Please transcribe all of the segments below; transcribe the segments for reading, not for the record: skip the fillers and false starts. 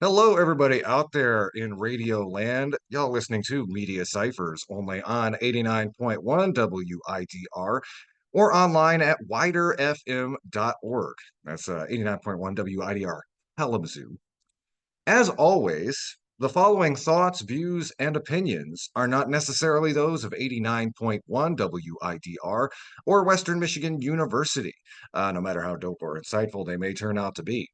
Hello, everybody out there in radio land. Y'all listening to Media Cyphers only on 89.1 WIDR or online at widerfm.org. That's 89.1 WIDR, Kalamazoo. As always, the following thoughts, views, and opinions are not necessarily those of 89.1 WIDR or Western Michigan University, no matter how dope or insightful they may turn out to be.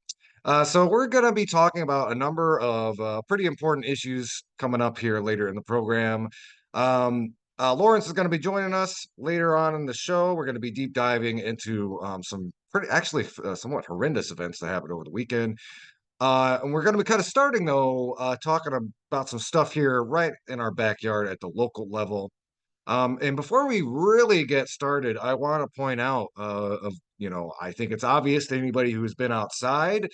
So we're going to be talking about a number of pretty important issues coming up here later in the program. Lawrence is going to be joining us later on in the show. We're going to be deep diving into some pretty, actually, somewhat horrendous events that happened over the weekend. And we're going to be kind of starting though, talking about some stuff here right in our backyard at the local level. And before we really get started, I want to point out, I think it's obvious to anybody who's been outside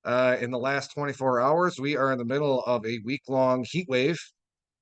in the last 24 hours, we are in the middle of a week-long heat wave.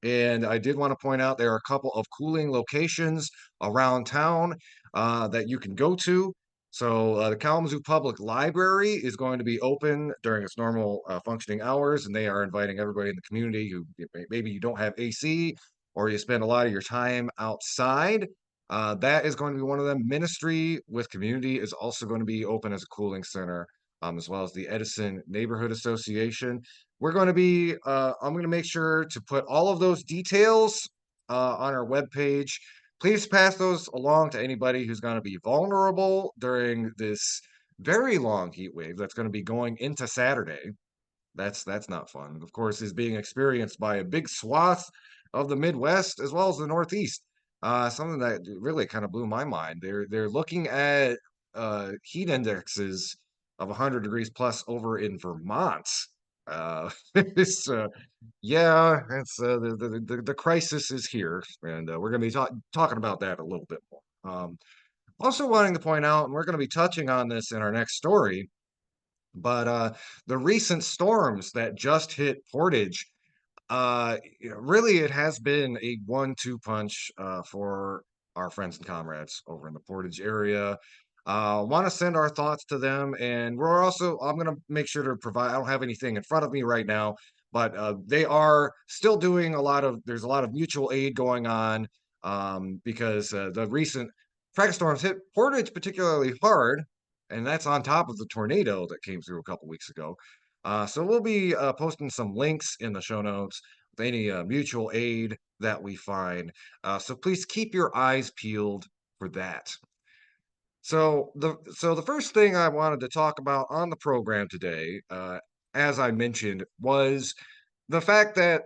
And I did want to point out there are a couple of cooling locations around town that you can go to. So the Kalamazoo Public Library is going to be open during its normal functioning hours, and they are inviting everybody in the community who maybe you don't have AC or you spend a lot of your time outside. That is going to be one of them. Ministry with Community is also going to be open as a cooling center, as well as the Edison Neighborhood Association. I'm going to make sure to put all of those details on our webpage. Please pass those along to anybody who's going to be vulnerable during this very long heat wave that's going to be going into Saturday. That's not fun. Of course, is being experienced by a big swath of the Midwest as well as the Northeast. Something that really kind of blew my mind. They're looking at heat indexes of 100 degrees plus over in Vermont. It's yeah, it's the crisis is here, and we're going to be talking about that a little bit more. Also wanting to point out, and we're going to be touching on this in our next story, but the recent storms that just hit Portage, really it has been a 1-2 punch for our friends and comrades over in the Portage area. Want to send our thoughts to them, and I'm going to make sure to provide. I don't have anything in front of me right now, but they are still doing there's a lot of mutual aid going on because the recent fracking storms hit Portage particularly hard, and that's on top of the tornado that came through a couple weeks ago. So we'll be posting some links in the show notes with any mutual aid that we find. So please keep your eyes peeled for that. So the first thing I wanted to talk about on the program today, as I mentioned, was the fact that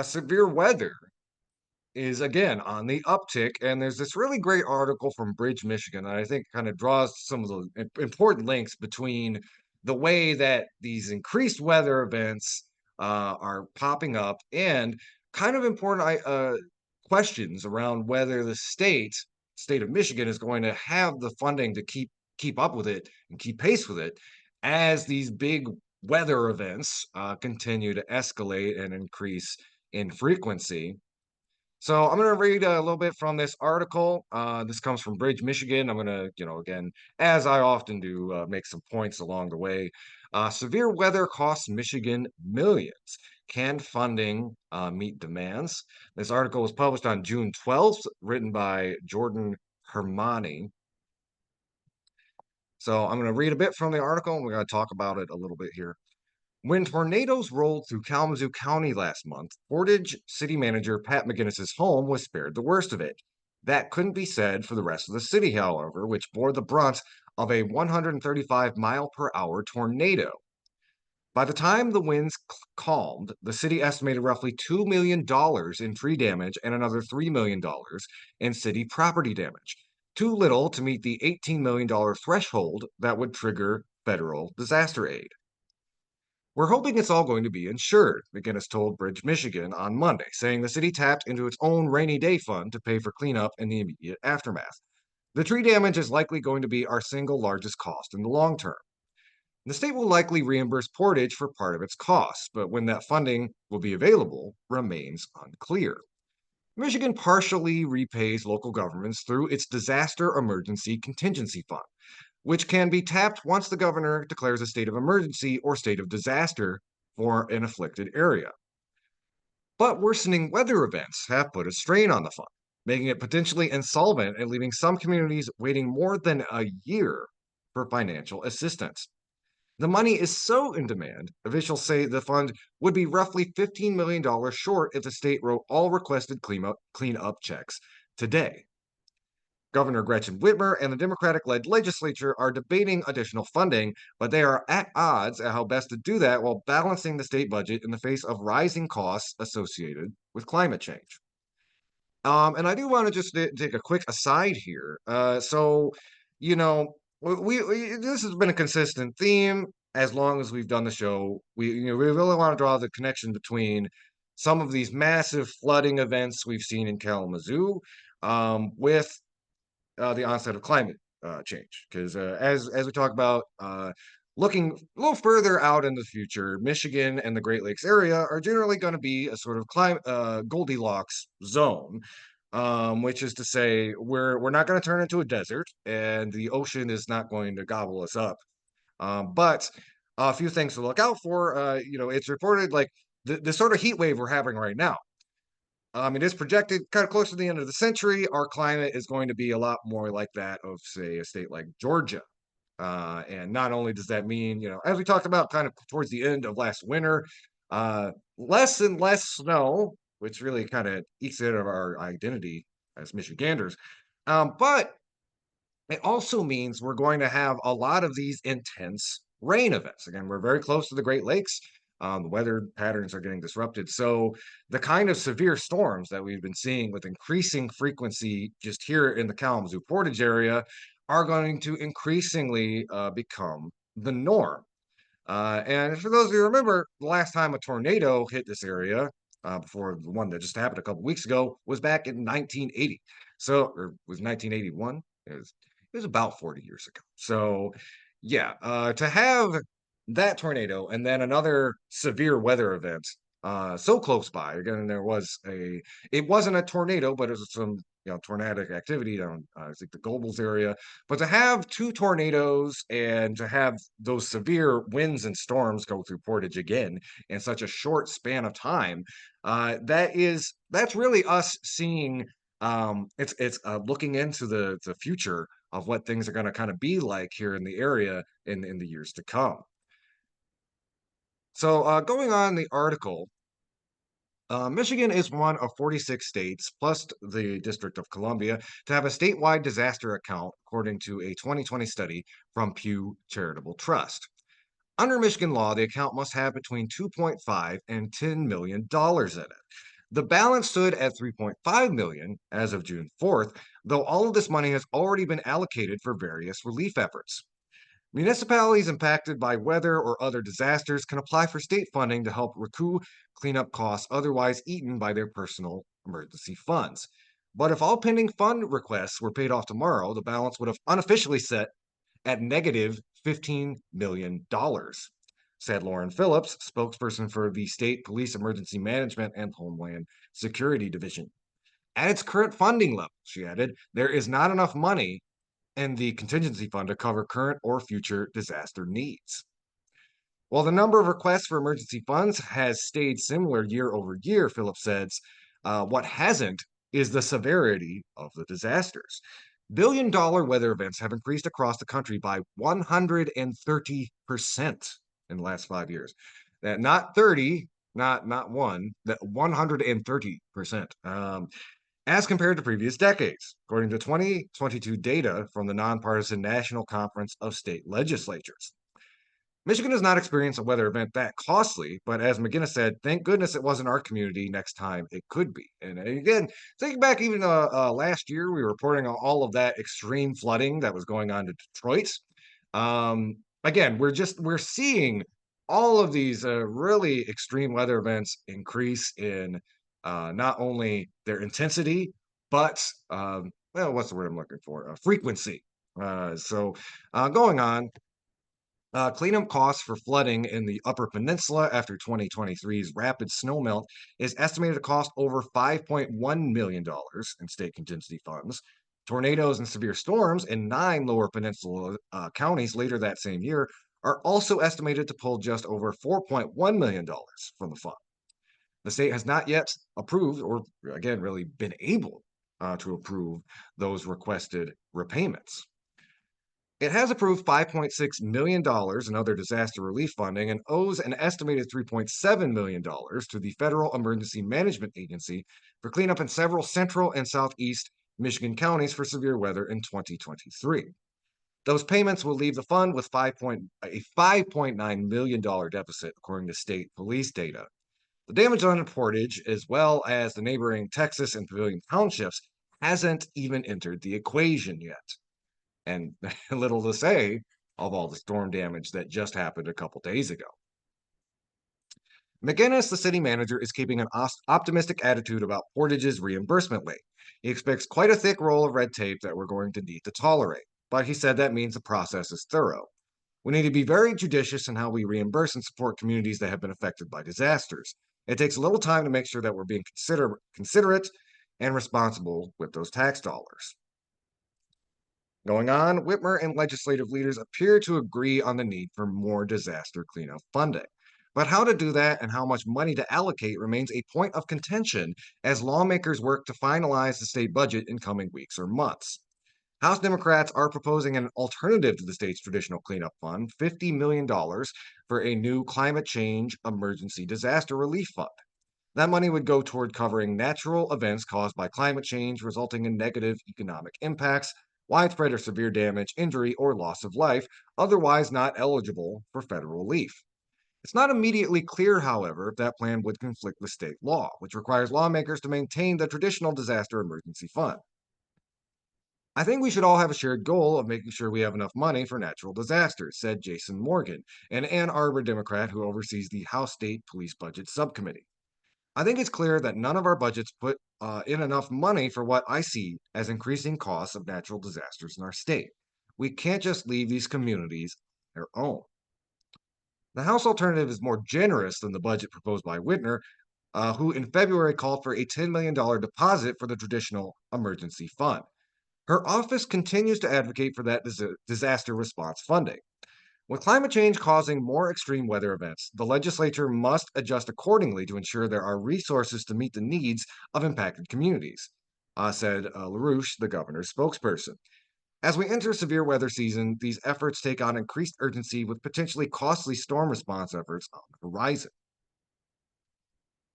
severe weather is again on the uptick, and there's this really great article from Bridge, Michigan, that I think kind of draws some of the important links between the way that these increased weather events are popping up and kind of important questions around whether the state of Michigan is going to have the funding to keep up with it and keep pace with it as these big weather events continue to escalate and increase in frequency. So I'm going to read a little bit from this article. This comes from Bridge, Michigan. I'm going to, again, as I often do, make some points along the way. Severe weather costs Michigan millions. Can funding meet demands? This article was published on June 12th, written by Jordan Hermani. So I'm going to read a bit from the article, and we're going to talk about it a little bit here. When tornadoes rolled through Kalamazoo County last month, Portage City Manager Pat McGinnis's home was spared the worst of it. That couldn't be said for the rest of the city, however, which bore the brunt of a 135-mile-per-hour tornado. By the time the winds calmed, the city estimated roughly $2 million in tree damage and another $3 million in city property damage. Too little to meet the $18 million threshold that would trigger federal disaster aid. We're hoping it's all going to be insured, McGinnis told Bridge, Michigan on Monday, saying the city tapped into its own rainy day fund to pay for cleanup in the immediate aftermath. The tree damage is likely going to be our single largest cost in the long term. The state will likely reimburse Portage for part of its costs, but when that funding will be available remains unclear. Michigan partially repays local governments through its Disaster Emergency Contingency Fund, which can be tapped once the governor declares a state of emergency or state of disaster for an afflicted area. But worsening weather events have put a strain on the fund, making it potentially insolvent and leaving some communities waiting more than a year for financial assistance. The money is so in demand, officials say the fund would be roughly $15 million short if the state wrote all requested cleanup checks today. Governor Gretchen Whitmer and the Democratic led legislature are debating additional funding, but they are at odds at how best to do that while balancing the state budget in the face of rising costs associated with climate change. And I do want to just take a quick aside here. You know, this has been a consistent theme as long as we've done the show. We really want to draw the connection between some of these massive flooding events we've seen in Kalamazoo with the onset of climate change. Because as we talk about looking a little further out in the future, Michigan and the Great Lakes area are generally going to be a sort of Goldilocks zone, which is to say we're not going to turn into a desert, and the ocean is not going to gobble us up. But a few things to look out for. It's reported like the sort of heat wave we're having right now. It is projected kind of close to the end of the century. Our climate is going to be a lot more like that of, say, a state like Georgia. And not only does that mean, as we talked about kind of towards the end of last winter, less and less snow, which really kind of ekes out of our identity as Michiganders. But it also means we're going to have a lot of these intense rain events. Again, we're very close to the Great Lakes. The weather patterns are getting disrupted. So the kind of severe storms that we've been seeing with increasing frequency just here in the Kalamazoo Portage area are going to increasingly become the norm. And for those of you who remember, the last time a tornado hit this area, before the one that just happened a couple weeks ago, was back in 1980. Or was 1981? It was about 40 years ago. So, yeah, to have that tornado and then another severe weather event so close by. Again, it wasn't a tornado, but it was some tornadic activity down I think the Gobles area. But to have two tornadoes and to have those severe winds and storms go through Portage again in such a short span of time, that's really us seeing. It's looking into the future of what things are going to kind of be like here in the area in the years to come. So going on the article, Michigan is one of 46 states, plus the District of Columbia, to have a statewide disaster account, according to a 2020 study from Pew Charitable Trust. Under Michigan law, the account must have between $2.5 and $10 million in it. The balance stood at $3.5 million as of June 4th, though all of this money has already been allocated for various relief efforts. Municipalities impacted by weather or other disasters can apply for state funding to help recoup cleanup costs otherwise eaten by their personal emergency funds. But if all pending fund requests were paid off tomorrow, the balance would have unofficially set at negative $15 million, said Lauren Phillips, spokesperson for the State Police Emergency Management and Homeland Security Division. At its current funding level, she added, there is not enough money in the contingency fund to cover current or future disaster needs. While the number of requests for emergency funds has stayed similar year over year, Phillips says, what hasn't is the severity of the disasters. Billion-dollar weather events have increased across the country by 130% in the last 5 years. Not 30, not one, that 130%. As compared to previous decades, according to 2022 data from the Nonpartisan National Conference of State Legislatures. Michigan has not experienced a weather event that costly, but as McGinnis said, thank goodness it wasn't our community next time it could be. And again, thinking back even last year, we were reporting on all of that extreme flooding that was going on to Detroit. Again, we're seeing all of these really extreme weather events increase in not only their intensity, but what's the word I'm looking for? Frequency. Going on, cleanup costs for flooding in the Upper Peninsula after 2023's rapid snowmelt is estimated to cost over $5.1 million in state contingency funds. Tornadoes and severe storms in 9 Lower Peninsula counties later that same year are also estimated to pull just over $4.1 million from the fund. The state has not yet approved, or again, really been able to approve those requested repayments. It has approved $5.6 million in other disaster relief funding and owes an estimated $3.7 million to the Federal Emergency Management Agency for cleanup in several central and southeast Michigan counties for severe weather in 2023. Those payments will leave the fund with a $5.9 million deficit, according to state police data. The damage done in Portage, as well as the neighboring Texas and Pavilion townships, hasn't even entered the equation yet. And little to say of all the storm damage that just happened a couple days ago. McGinnis, the city manager, is keeping an optimistic attitude about Portage's reimbursement rate. He expects quite a thick roll of red tape that we're going to need to tolerate, but he said that means the process is thorough. We need to be very judicious in how we reimburse and support communities that have been affected by disasters. It takes a little time to make sure that we're being considerate and responsible with those tax dollars. Going on, Whitmer and legislative leaders appear to agree on the need for more disaster cleanup funding. But how to do that and how much money to allocate remains a point of contention as lawmakers work to finalize the state budget in coming weeks or months. House Democrats are proposing an alternative to the state's traditional cleanup fund, $50 million for a new climate change emergency disaster relief fund. That money would go toward covering natural events caused by climate change, resulting in negative economic impacts, widespread or severe damage, injury, or loss of life, otherwise not eligible for federal relief. It's not immediately clear, however, if that plan would conflict with state law, which requires lawmakers to maintain the traditional disaster emergency fund. I think we should all have a shared goal of making sure we have enough money for natural disasters, said Jason Morgan, an Ann Arbor Democrat who oversees the House State Police Budget Subcommittee. I think it's clear that none of our budgets put in enough money for what I see as increasing costs of natural disasters in our state. We can't just leave these communities their own. The House alternative is more generous than the budget proposed by Whitner, who in February called for a $10 million deposit for the traditional emergency fund. Her office continues to advocate for that disaster response funding. With climate change causing more extreme weather events, the legislature must adjust accordingly to ensure there are resources to meet the needs of impacted communities, said LaRouche, the governor's spokesperson. As we enter severe weather season, these efforts take on increased urgency with potentially costly storm response efforts on the horizon.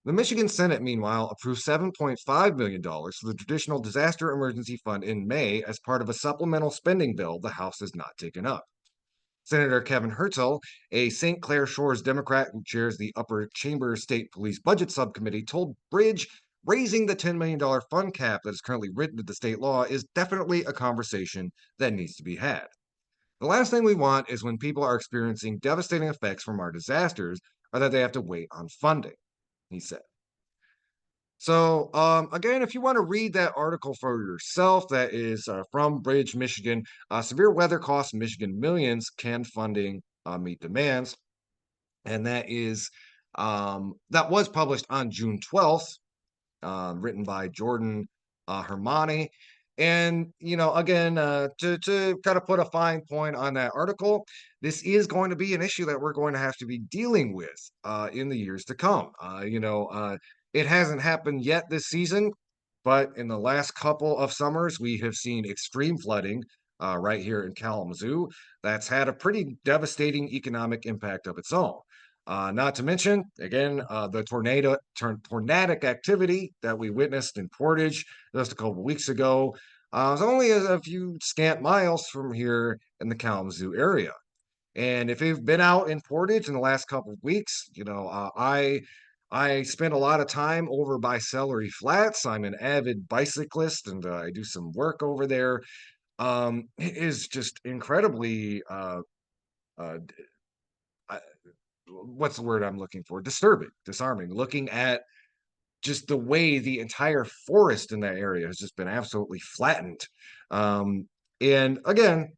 The Michigan Senate, meanwhile, approved $7.5 million for the traditional disaster emergency fund in May as part of a supplemental spending bill the House has not taken up. Senator Kevin Hertel, a St. Clair Shores Democrat who chairs the Upper Chamber State Police Budget Subcommittee, told Bridge raising the $10 million fund cap that is currently written into state law is definitely a conversation that needs to be had. The last thing we want is when people are experiencing devastating effects from our disasters, or that they have to wait on funding, he said. So, again, if you want to read that article for yourself, that is from Bridge, Michigan. Severe weather costs Michigan millions. Can funding meet demands? And that was published on June 12th, written by Jordan Hermani. And, again, to kind of put a fine point on that article, this is going to be an issue that we're going to have to be dealing with in the years to come. It hasn't happened yet this season, but in the last couple of summers, we have seen extreme flooding right here in Kalamazoo. That's had a pretty devastating economic impact of its own. Not to mention, again, the tornadic activity that we witnessed in Portage just a couple weeks ago. Was only a few scant miles from here in the Kalamazoo area. And if you've been out in Portage in the last couple of weeks, I spend a lot of time over by Celery Flats. I'm an avid bicyclist, and I do some work over there. It is just incredibly what's the word I'm looking for? Disturbing, disarming, looking at just the way the entire forest in that area has just been absolutely flattened. And again,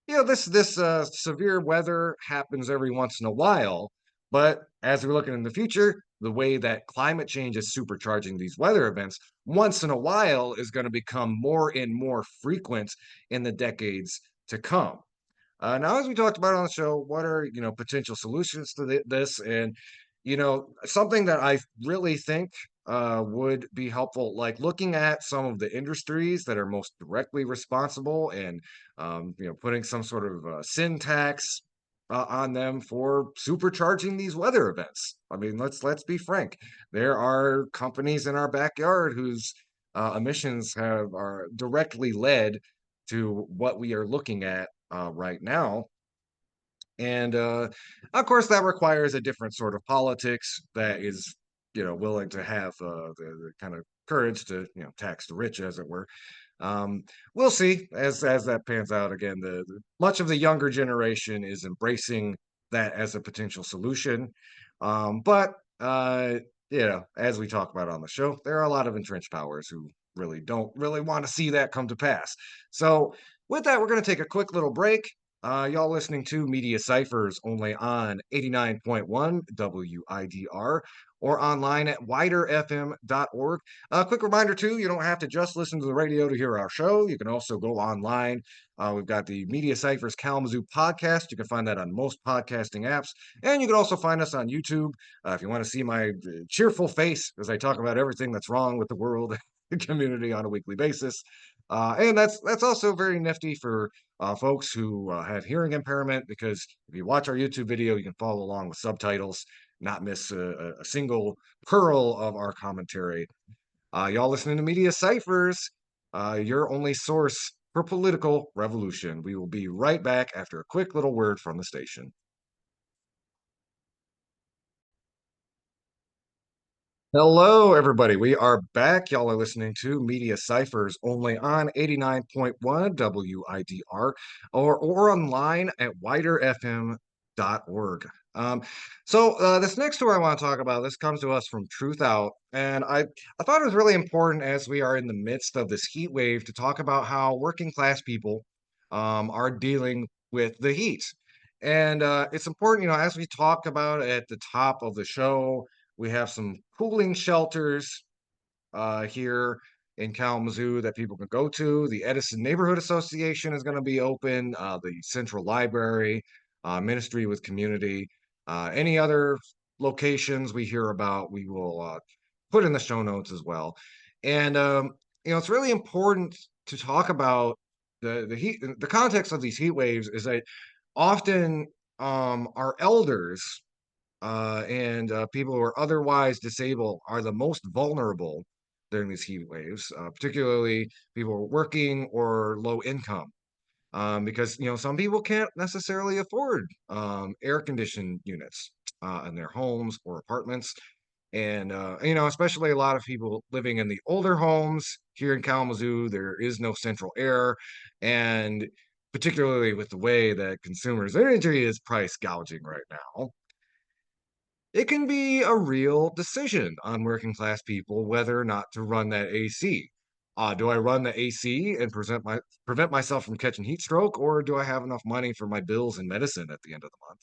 this severe weather happens every once in a while, but as we're looking in the future, the way that climate change is supercharging these weather events once in a while is going to become more and more frequent in the decades to come. Now, as we talked about on the show, what are potential solutions to this? And something that I really think would be helpful, like looking at some of the industries that are most directly responsible, and putting some sort of sin tax on them for supercharging these weather events. I mean, let's be frank. There are companies in our backyard whose emissions have are directly led to what we are looking at right now. And of course, that requires a different sort of politics that is, willing to have the kind of courage to, tax the rich, as it were. Um, we'll see as that pans out. Again, much of the younger generation is embracing that as a potential solution. But as we talk about on the show, there are a lot of entrenched powers who really don't really want to see that come to pass. So with that, we're going to take a quick little break. Y'all listening to Media Cyphers only on 89.1 WIDR or online at widerfm.org. A quick reminder, too, you don't have to just listen to the radio to hear our show. You can also go online. We've got the Media Cyphers Kalamazoo podcast. You can find that on most podcasting apps. And you can also find us on YouTube if you want to see my cheerful face as I talk about everything that's wrong with the world and community on a weekly basis. And that's also very nifty for folks who have hearing impairment, because if you watch our YouTube video, you can follow along with subtitles, not miss a single pearl of our commentary. Y'all listening to Media Cyphers, your only source for political revolution. We will be right back after a quick little word from the station. Hello, everybody. We are back. Y'all are listening to Media Cyphers only on 89.1 WIDR or online at widerfm.org. This next story I want to talk about, this comes to us from Truth Out. And I thought it was really important, as we are in the midst of this heat wave, to talk about how working class people are dealing with the heat. And it's important, as we talk about at the top of the show, we have some cooling shelters here in Kalamazoo that people can go to. The Edison Neighborhood Association is going to be open. The Central Library, Ministry with Community, any other locations we hear about, we will put in the show notes as well. And it's really important to talk about the heat. The context of these heat waves is that often our elders and people who are otherwise disabled are the most vulnerable during these heat waves, particularly people who are working or low income. Because some people can't necessarily afford air conditioned units in their homes or apartments, and especially a lot of people living in the older homes here in Kalamazoo, there is no central air, and particularly with the way that consumers' energy is price gouging right now, it can be a real decision on working class people whether or not to run that AC. Do I run the AC and prevent myself from catching heat stroke, or do I have enough money for my bills and medicine at the end of the month?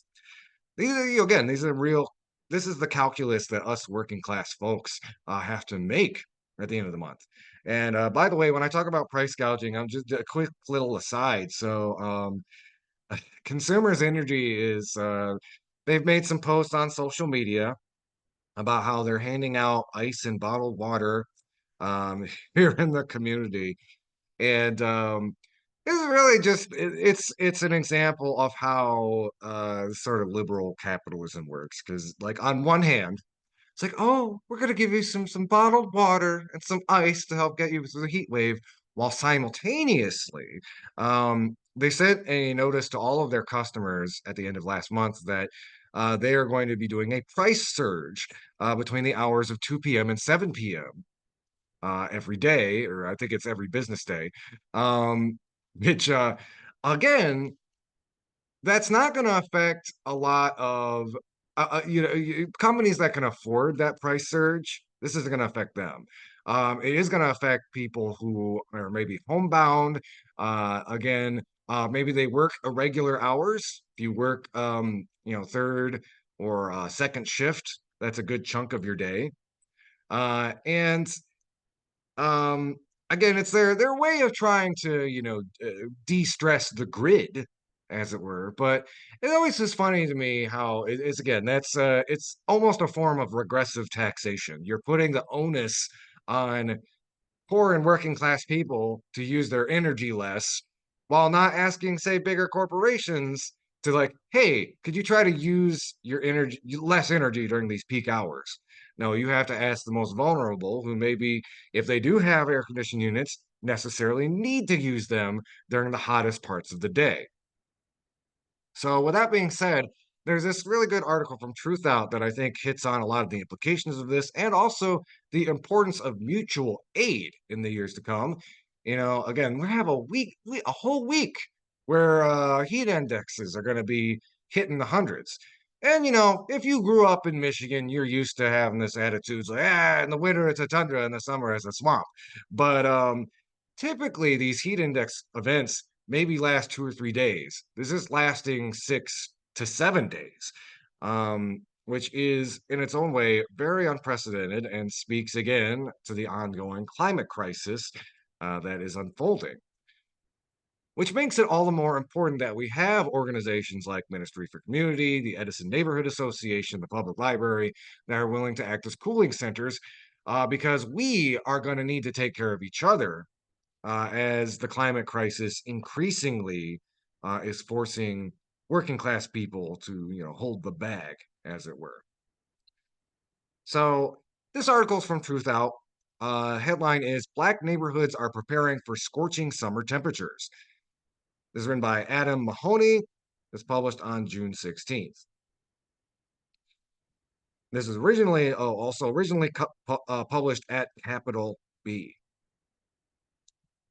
These are, again, these are real. This is the calculus that us working class folks have to make at the end of the month. And by the way, when I talk about price gouging, I'm just a quick little aside. So, consumers energy is they've made some posts on social media about how they're handing out ice and bottled water here in the community. And it's really just it's an example of how sort of liberal capitalism works. Because like on one hand, it's like, oh, we're gonna give you some bottled water and some ice to help get you through the heat wave, while simultaneously, they sent a notice to all of their customers at the end of last month that they are going to be doing a price surge between the hours of 2 p.m. and 7 p.m. Every day, or I think it's every business day, which again, that's not going to affect a lot of companies that can afford that price surge. This isn't going to affect them. It is going to affect people who are maybe homebound. Again, maybe they work irregular hours. If you work, third or second shift, that's a good chunk of your day. And again, it's their way of trying to de-stress the grid, as it were. But it always is funny to me how it's again, it's almost a form of regressive taxation. You're putting the onus on poor and working class people to use their energy less while not asking, say, bigger corporations to like, hey, could you try to use your energy less energy during these peak hours? No, you have to ask the most vulnerable who maybe, if they do have air conditioning units, necessarily need to use them during the hottest parts of the day. So, with that being said, there's this really good article from Truth Out that I think hits on a lot of the implications of this and also the importance of mutual aid in the years to come. Again, we have a whole week where heat indexes are going to be hitting the hundreds. And, if you grew up in Michigan, you're used to having this attitude it's like, in the winter it's a tundra, in the summer it's a swamp. But typically, these heat index events maybe last 2 or 3 days. This is lasting 6 to 7 days, which is in its own way very unprecedented and speaks again to the ongoing climate crisis that is unfolding. Which makes it all the more important that we have organizations like Ministry for Community, the Edison Neighborhood Association, the Public Library that are willing to act as cooling centers because we are going to need to take care of each other as the climate crisis increasingly is forcing working class people to, hold the bag, as it were. So this article is from Truth Out. Headline is Black Neighborhoods Are Preparing for Scorching Summer Temperatures. This is written by Adam Mahoney. It's published on June 16th. This is originally published at Capital B.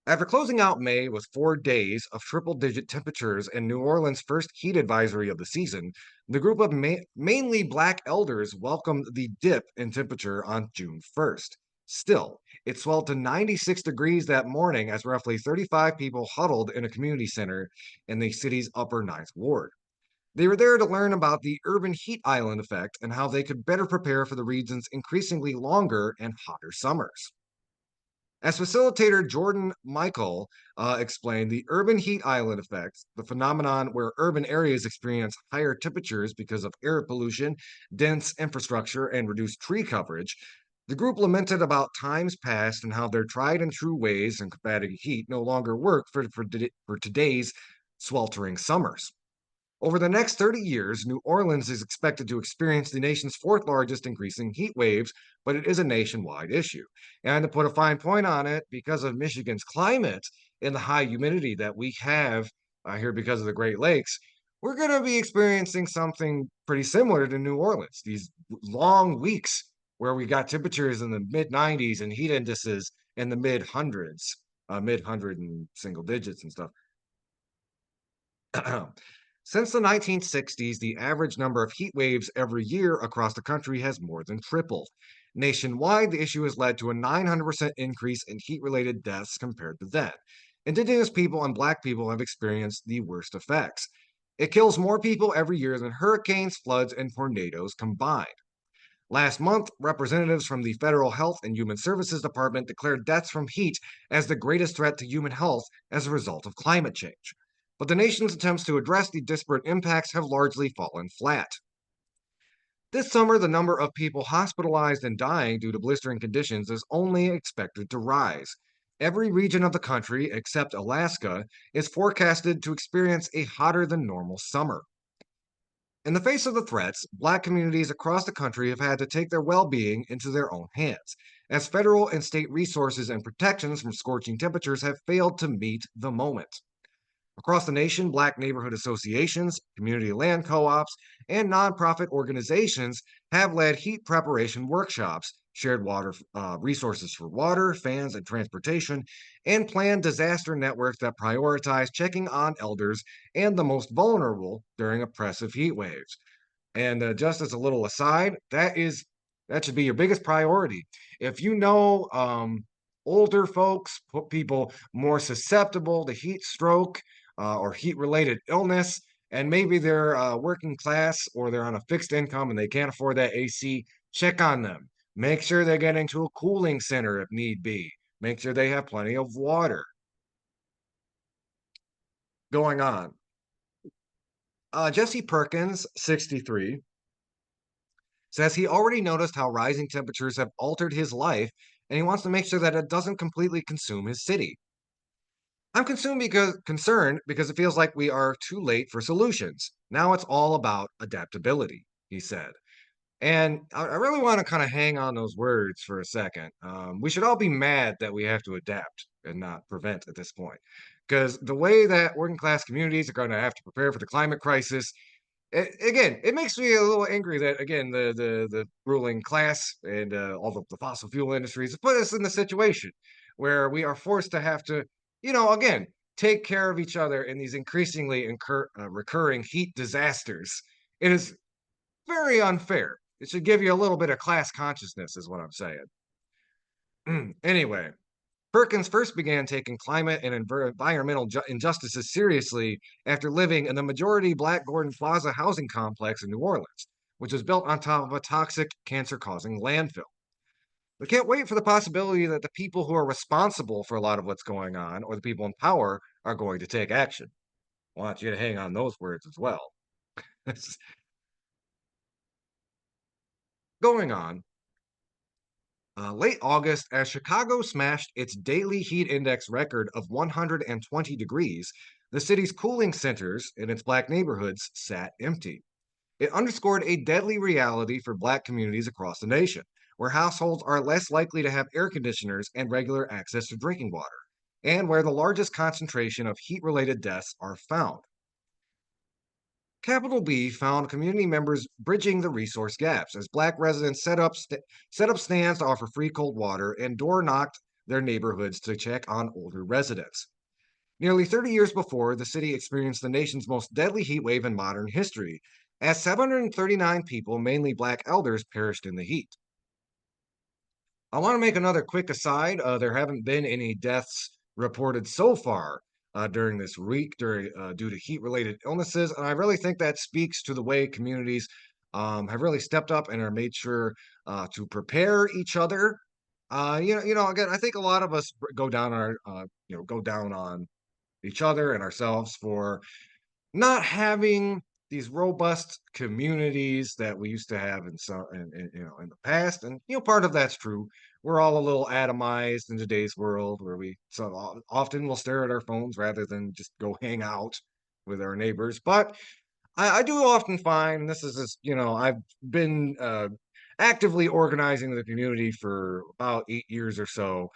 After closing out May with 4 days of triple-digit temperatures and New Orleans' first heat advisory of the season, the group of mainly Black elders welcomed the dip in temperature on June 1st. Still, it swelled to 96 degrees that morning as roughly 35 people huddled in a community center in the city's Upper Ninth Ward. They were there to learn about the urban heat island effect and how they could better prepare for the region's increasingly longer and hotter summers. As facilitator Jordan Michael explained, the urban heat island effect, the phenomenon where urban areas experience higher temperatures because of air pollution, dense infrastructure, and reduced tree coverage, the group lamented about times past and how their tried and true ways in combating heat no longer work for today's sweltering summers. Over the next 30 years, New Orleans is expected to experience the nation's fourth largest increasing heat waves, but it is a nationwide issue. And to put a fine point on it, because of Michigan's climate and the high humidity that we have here because of the Great Lakes, we're going to be experiencing something pretty similar to New Orleans. These long weeks where we got temperatures in the mid 90s and heat indices in the mid hundreds, mid hundred and single digits and stuff. Since the 1960s, the average number of heat waves every year across the country has more than tripled. Nationwide, the issue has led to a 900% increase in heat related deaths compared to then. Indigenous people and Black people have experienced the worst effects. It kills more people every year than hurricanes, floods, and tornadoes combined. Last month, representatives from the Federal Health and Human Services Department declared deaths from heat as the greatest threat to human health as a result of climate change. But the nation's attempts to address the disparate impacts have largely fallen flat. This summer, the number of people hospitalized and dying due to blistering conditions is only expected to rise. Every region of the country, except Alaska, is forecasted to experience a hotter than normal summer. In the face of the threats, Black communities across the country have had to take their well being into their own hands, as federal and state resources and protections from scorching temperatures have failed to meet the moment. Across the nation, Black neighborhood associations, community land co ops, and nonprofit organizations have led heat preparation workshops, shared water resources for water, fans, and transportation, and planned disaster networks that prioritize checking on elders and the most vulnerable during oppressive heat waves. And just as a little aside, that should be your biggest priority. If you know older folks, people more susceptible to heat stroke or heat related illness, and maybe they're working class or they're on a fixed income and they can't afford that AC, check on them. Make sure they're getting to a cooling center if need be. Make sure they have plenty of water. Going on. Jesse Perkins, 63, says he already noticed how rising temperatures have altered his life, and he wants to make sure that it doesn't completely consume his city. I'm concerned because it feels like we are too late for solutions. Now it's all about adaptability, he said. And I really want to kind of hang on those words for a second. We should all be mad that we have to adapt and not prevent at this point. Because the way that working class communities are going to have to prepare for the climate crisis, again, it makes me a little angry that, again, the ruling class and all the fossil fuel industries have put us in the situation where we are forced to have to, again, take care of each other in these increasingly recurring heat disasters. It is very unfair. It should give you a little bit of class consciousness, is what I'm saying. Anyway, Perkins first began taking climate and environmental injustices seriously after living in the majority Black Gordon Plaza housing complex in New Orleans, which was built on top of a toxic, cancer causing landfill. We can't wait for the possibility that the people who are responsible for a lot of what's going on, or the people in power, are going to take action. I want you to hang on those words as well. Going on, late August, as Chicago smashed its daily heat index record of 120 degrees, the city's cooling centers in its Black neighborhoods sat empty. It underscored a deadly reality for Black communities across the nation, where households are less likely to have air conditioners and regular access to drinking water, and where the largest concentration of heat related deaths are found. Capital B found community members bridging the resource gaps as Black residents set up stands to offer free cold water and door knocked their neighborhoods to check on older residents. Nearly 30 years before, the city experienced the nation's most deadly heat wave in modern history, as 739 people, mainly Black elders, perished in the heat. I want to make another quick aside. There haven't been any deaths reported so far during this week due to heat-related illnesses, and I really think that speaks to the way communities have really stepped up and are made sure to prepare each other. Again, I think a lot of us go down on each other and ourselves for not having these robust communities that we used to have in the past. And part of that's true. We're all a little atomized in today's world where we often will stare at our phones rather than just go hang out with our neighbors. But I do often find, and this is just, I've been actively organizing the community for about 8 years or so.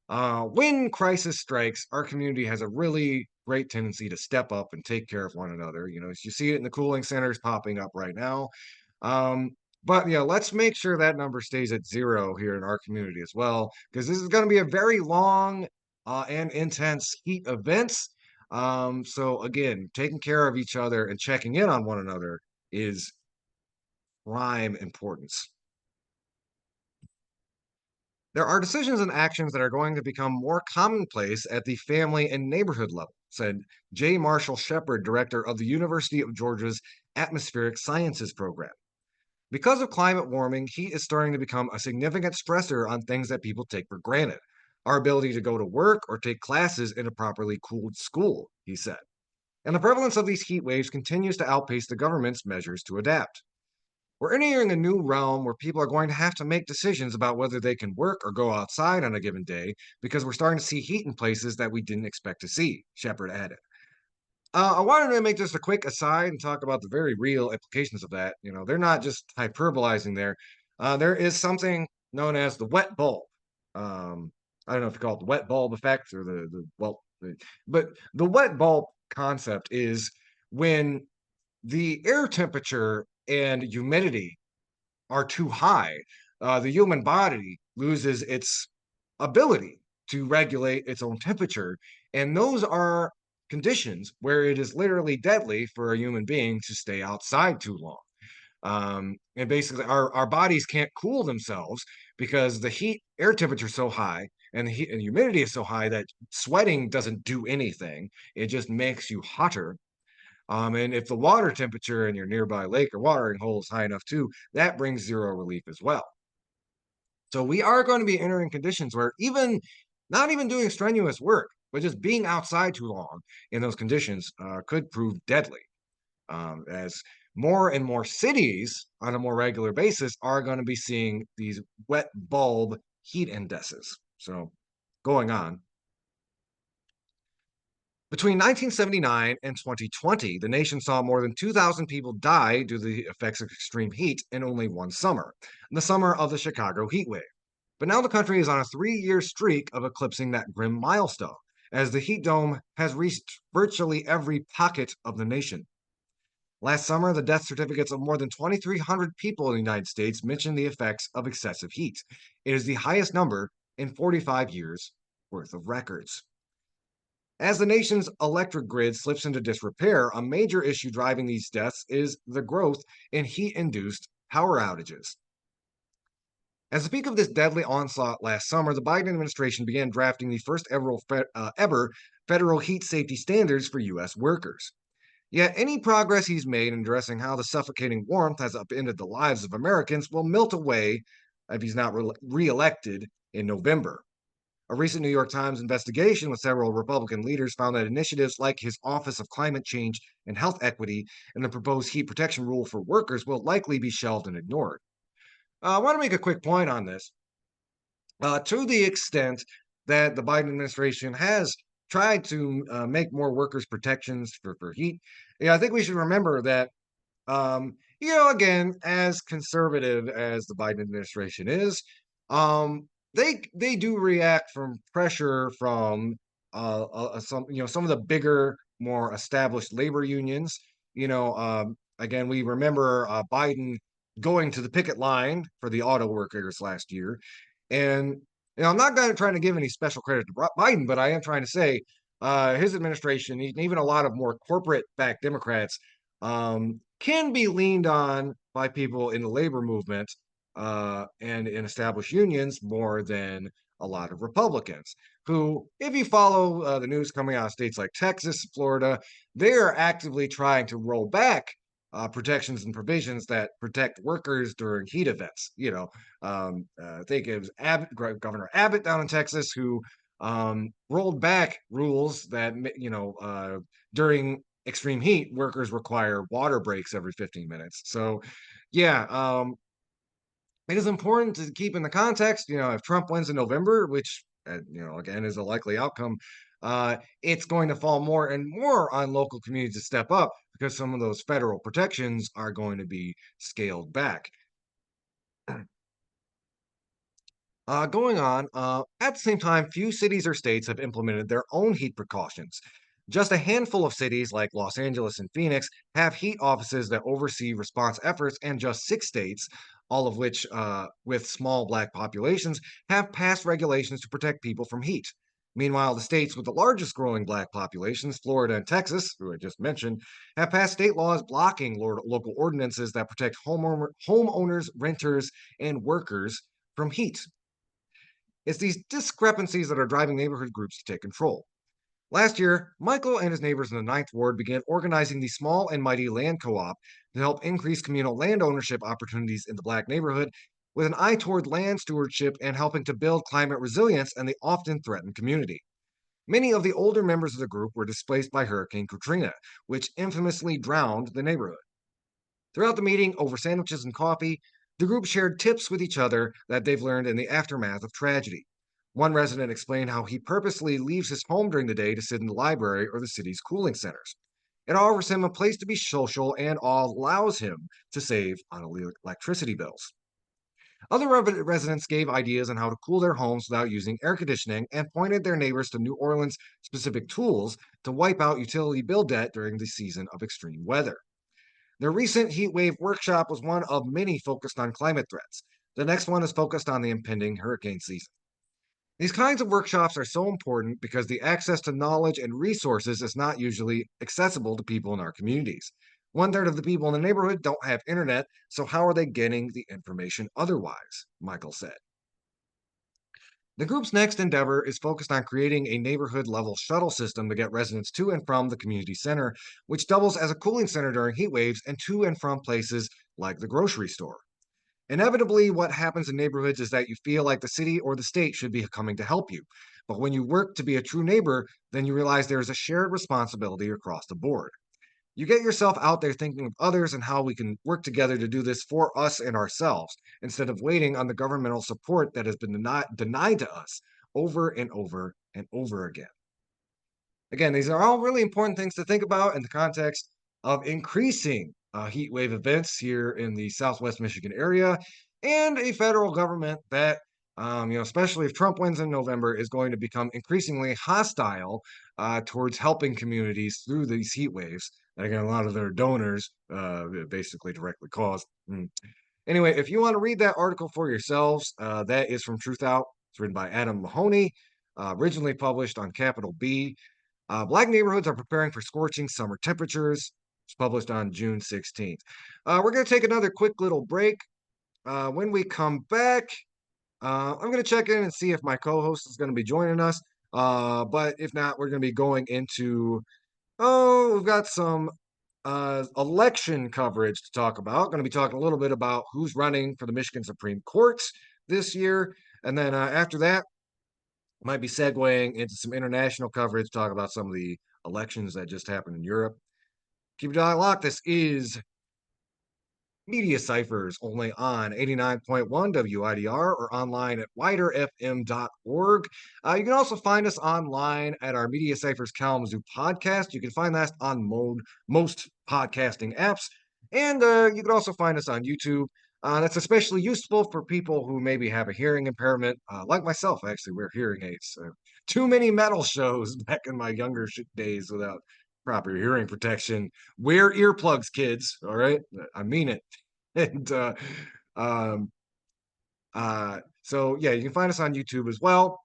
When crisis strikes, our community has a really great tendency to step up and take care of one another. As you see it in the cooling centers popping up right now. Um, but yeah, let's make sure that number stays at zero here in our community as well, because this is going to be a very long and intense heat event. So again, taking care of each other and checking in on one another is prime importance. There are decisions and actions that are going to become more commonplace at the family and neighborhood level, said J. Marshall Shepard, director of the University of Georgia's Atmospheric Sciences program. Because of climate warming, heat is starting to become a significant stressor on things that people take for granted. Our ability to go to work or take classes in a properly cooled school, he said. And the prevalence of these heat waves continues to outpace the government's measures to adapt. We're entering a new realm where people are going to have to make decisions about whether they can work or go outside on a given day because we're starting to see heat in places that we didn't expect to see, Shepard added. I wanted to make just a quick aside and talk about the very real implications of that. They're not just hyperbolizing there. There is something known as the wet bulb. I don't know if you call it the wet bulb effect or but the wet bulb concept is when the air temperature and humidity are too high, the human body loses its ability to regulate its own temperature. And those are conditions where it is literally deadly for a human being to stay outside too long. And basically, our bodies can't cool themselves because the heat, air temperature is so high and the heat and humidity is so high that sweating doesn't do anything. It just makes you hotter, and if the water temperature in your nearby lake or watering hole is high enough too, that brings zero relief as well. So we are going to be entering conditions where even not even doing strenuous work, but just being outside too long in those conditions could prove deadly. as more and more cities on a more regular basis are going to be seeing these wet bulb heat indices. So going on. Between 1979 and 2020, the nation saw more than 2,000 people die due to the effects of extreme heat in only one summer, the summer of the Chicago heatwave. But now the country is on a 3-year streak of eclipsing that grim milestone, as the heat dome has reached virtually every pocket of the nation. Last summer, the death certificates of more than 2,300 people in the United States mentioned the effects of excessive heat. It is the highest number in 45 years worth of records. As the nation's electric grid slips into disrepair, a major issue driving these deaths is the growth in heat induced power outages. As the peak of this deadly onslaught last summer, the Biden administration began drafting the first ever federal heat safety standards for U.S. workers. Yet any progress he's made in addressing how the suffocating warmth has upended the lives of Americans will melt away if he's not re-elected in November. A recent New York Times investigation with several Republican leaders found that initiatives like his Office of Climate Change and Health Equity and the proposed heat protection rule for workers will likely be shelved and ignored. I want to make a quick point on this. To the extent that the Biden administration has tried to make more workers' protections for heat, I think we should remember that, again, as conservative as the Biden administration is, they do react from pressure from some of the bigger, more established labor unions. Again, we remember Biden going to the picket line for the auto workers last year, and I'm not trying to give any special credit to Biden, but I am trying to say his administration, even a lot of more corporate-backed Democrats, can be leaned on by people in the labor movement and in established unions more than a lot of Republicans who, if you follow the news coming out of states like Texas, Florida, they are actively trying to roll back protections and provisions that protect workers during heat events. I think it was Governor Abbott down in Texas who rolled back rules that, during extreme heat, workers require water breaks every 15 minutes. So, yeah, it is important to keep in the context, if Trump wins in November, which, again, is a likely outcome, it's going to fall more and more on local communities to step up because some of those federal protections are going to be scaled back. Going on, at the same time, few cities or states have implemented their own heat precautions. Just a handful of cities like Los Angeles and Phoenix have heat offices that oversee response efforts, and just 6 states, all of which with small Black populations, have passed regulations to protect people from heat. Meanwhile, the states with the largest growing Black populations, Florida and Texas, who I just mentioned, have passed state laws blocking local ordinances that protect homeowners, renters, and workers from heat. It's these discrepancies that are driving neighborhood groups to take control. Last year, Michael and his neighbors in the Ninth Ward began organizing the Small and Mighty Land Co-op to help increase communal land ownership opportunities in the Black neighborhood, with an eye toward land stewardship and helping to build climate resilience in the often threatened community. Many of the older members of the group were displaced by Hurricane Katrina, which infamously drowned the neighborhood. Throughout the meeting, over sandwiches and coffee, the group shared tips with each other that they've learned in the aftermath of tragedy. One resident explained how he purposely leaves his home during the day to sit in the library or the city's cooling centers. It offers him a place to be social and allows him to save on electricity bills. Other residents gave ideas on how to cool their homes without using air conditioning and pointed their neighbors to New Orleans specific tools to wipe out utility bill debt during the season of extreme weather. Their recent heatwave workshop was one of many focused on climate threats. The next one is focused on the impending hurricane season. These kinds of workshops are so important because the access to knowledge and resources is not usually accessible to people in our communities. 1/3 of the people in the neighborhood don't have internet, so how are they getting the information otherwise? Michael said. The group's next endeavor is focused on creating a neighborhood level shuttle system to get residents to and from the community center, which doubles as a cooling center during heat waves and to and from places like the grocery store. Inevitably, what happens in neighborhoods is that you feel like the city or the state should be coming to help you. But when you work to be a true neighbor, then you realize there is a shared responsibility across the board. You get yourself out there thinking of others and how we can work together to do this for us and ourselves instead of waiting on the governmental support that has been denied to us over and over and over again. Again, these are all really important things to think about in the context of increasing heat wave events here in the Southwest Michigan area, and a federal government that, especially if Trump wins in November, is going to become increasingly hostile towards helping communities through these heat waves. And again, a lot of their donors basically directly caused. Anyway, if you want to read that article for yourselves, that is from Truth Out. It's written by Adam Mahoney, originally published on Capital B. Black neighborhoods are preparing for scorching summer temperatures. It's published on June 16th. We're going to take another quick little break. When we come back, I'm going to check in and see if my co host is going to be joining us. But if not, we're going to be going into, we've got some election coverage to talk about. Going to be talking a little bit about who's running for the Michigan Supreme Court this year. And then after that, might be segueing into some international coverage, talk about some of the elections that just happened in Europe. Keep your dial locked. This is Media Cyphers, only on 89.1 WIDR or online at widerfm.org. You can also find us online at our Media Cyphers Kalamazoo podcast. You can find that on most podcasting apps. And you can also find us on YouTube. That's especially useful for people who maybe have a hearing impairment, like myself. I actually wear hearing aids. Too many metal shows back in my younger days without proper hearing protection. Wear earplugs, kids. All right, I mean it. And um, so yeah, you can find us on YouTube as well.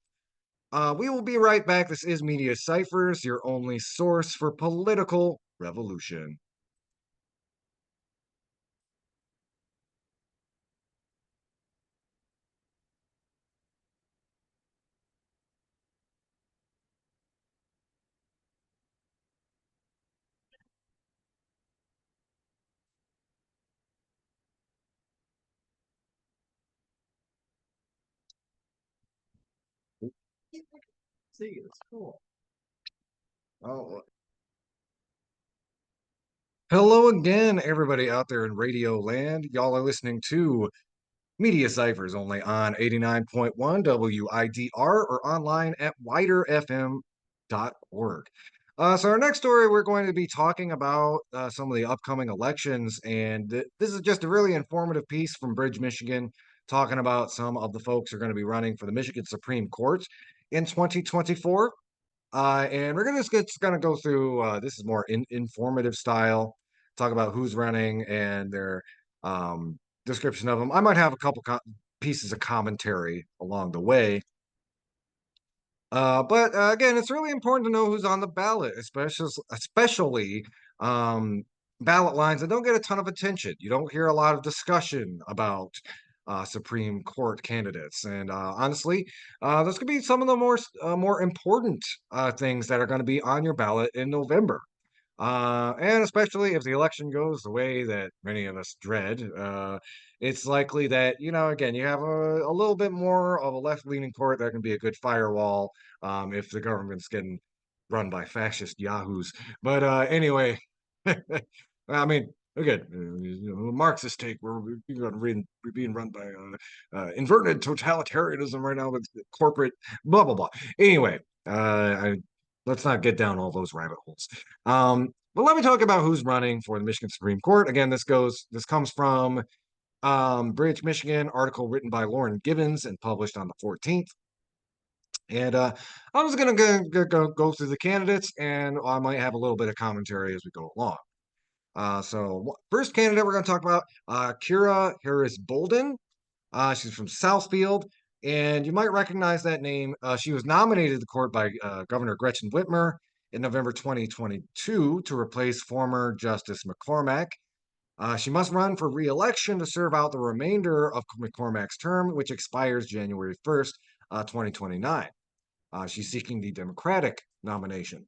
We will be right back. This is Media Cyphers, your only source for political revolution. See, it's cool. Oh, hello again, everybody out there in Radio Land. Y'all are listening to Media Cyphers only on 89.1 WIDR or online at widerfm.org. So our next story, we're going to be talking about some of the upcoming elections, and this is just a really informative piece from Bridge, Michigan, talking about some of the folks who are going to be running for the Michigan Supreme Court in 2024. And we're gonna go through. This is more informative style. Talk about who's running and their description of them. I might have a couple pieces of commentary along the way. But again, it's really important to know who's on the ballot, especially ballot lines that don't get a ton of attention. You don't hear a lot of discussion about Supreme Court candidates, and honestly, those could be some of the more important things that are going to be on your ballot in November. And especially if the election goes the way that many of us dread, it's likely that, again, you have a little bit more of a left leaning court that can be a good firewall if the government's getting run by fascist yahoos. But anyway, I mean, again, Marxist take, we're being run by inverted totalitarianism right now with corporate blah, blah, blah. Anyway, let's not get down all those rabbit holes. But let me talk about who's running for the Michigan Supreme Court. Again, this comes from Bridge, Michigan, article written by Lauren Gibbons and published on the 14th. And I'm just going to go through the candidates, and I might have a little bit of commentary as we go along. So first candidate we're going to talk about, Kira Harris Bolden. She's from Southfield, and you might recognize that name. She was nominated to the court by Governor Gretchen Whitmer in November 2022 to replace former Justice McCormack. She must run for re-election to serve out the remainder of McCormack's term, which expires January 1st, 2029. She's seeking the Democratic nomination.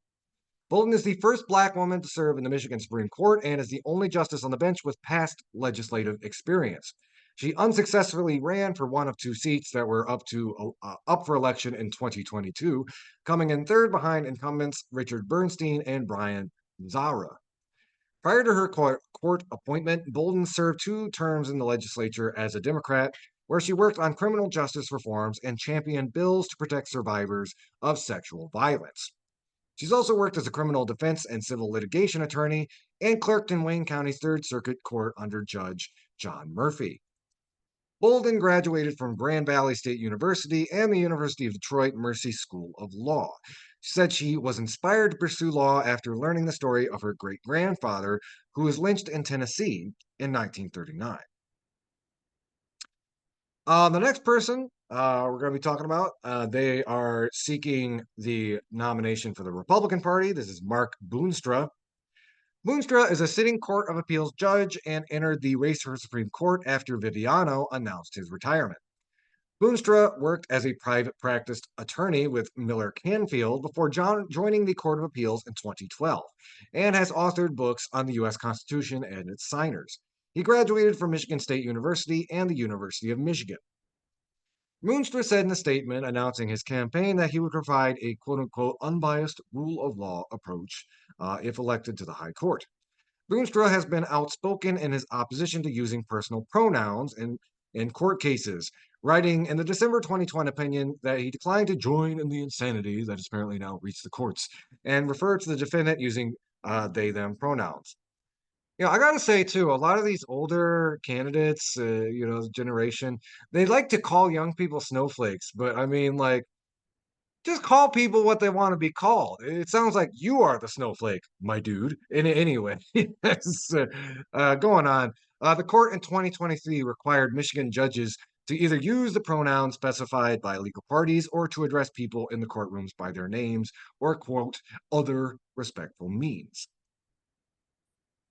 Bolden is the first Black woman to serve in the Michigan Supreme Court and is the only justice on the bench with past legislative experience. She unsuccessfully ran for one of two seats that were up for election in 2022, coming in third behind incumbents Richard Bernstein and Brian Zara. Prior to her court appointment, Bolden served 2 terms in the legislature as a Democrat, where she worked on criminal justice reforms and championed bills to protect survivors of sexual violence. She's also worked as a criminal defense and civil litigation attorney and clerked in Wayne County's Third Circuit Court under Judge John Murphy. Bolden graduated from Grand Valley State University and the University of Detroit Mercy School of Law. She said she was inspired to pursue law after learning the story of her great grandfather, who was lynched in Tennessee in 1939. The next person we're going to be talking about, they are seeking the nomination for the Republican Party. This is Mark Boonstra. Boonstra is a sitting Court of Appeals judge and entered the race for Supreme Court after Viviano announced his retirement. Boonstra worked as a private practice attorney with Miller Canfield before joining the Court of Appeals in 2012 and has authored books on the U.S. Constitution and its signers. He graduated from Michigan State University and the University of Michigan. Boonstra said in a statement announcing his campaign that he would provide a quote unquote unbiased rule of law approach if elected to the High Court. Boonstra has been outspoken in his opposition to using personal pronouns in court cases, writing in the December 2020 opinion that he declined to join in the insanity that has apparently now reached the courts and referred to the defendant using they-them pronouns. I gotta say too, a lot of these older candidates, generation, they like to call young people snowflakes, but I mean, like, just call people what they want to be called. It sounds like you are the snowflake, my dude. Anyway, yes, going on. The court in 2023 required Michigan judges to either use the pronouns specified by legal parties or to address people in the courtrooms by their names or, quote, other respectful means.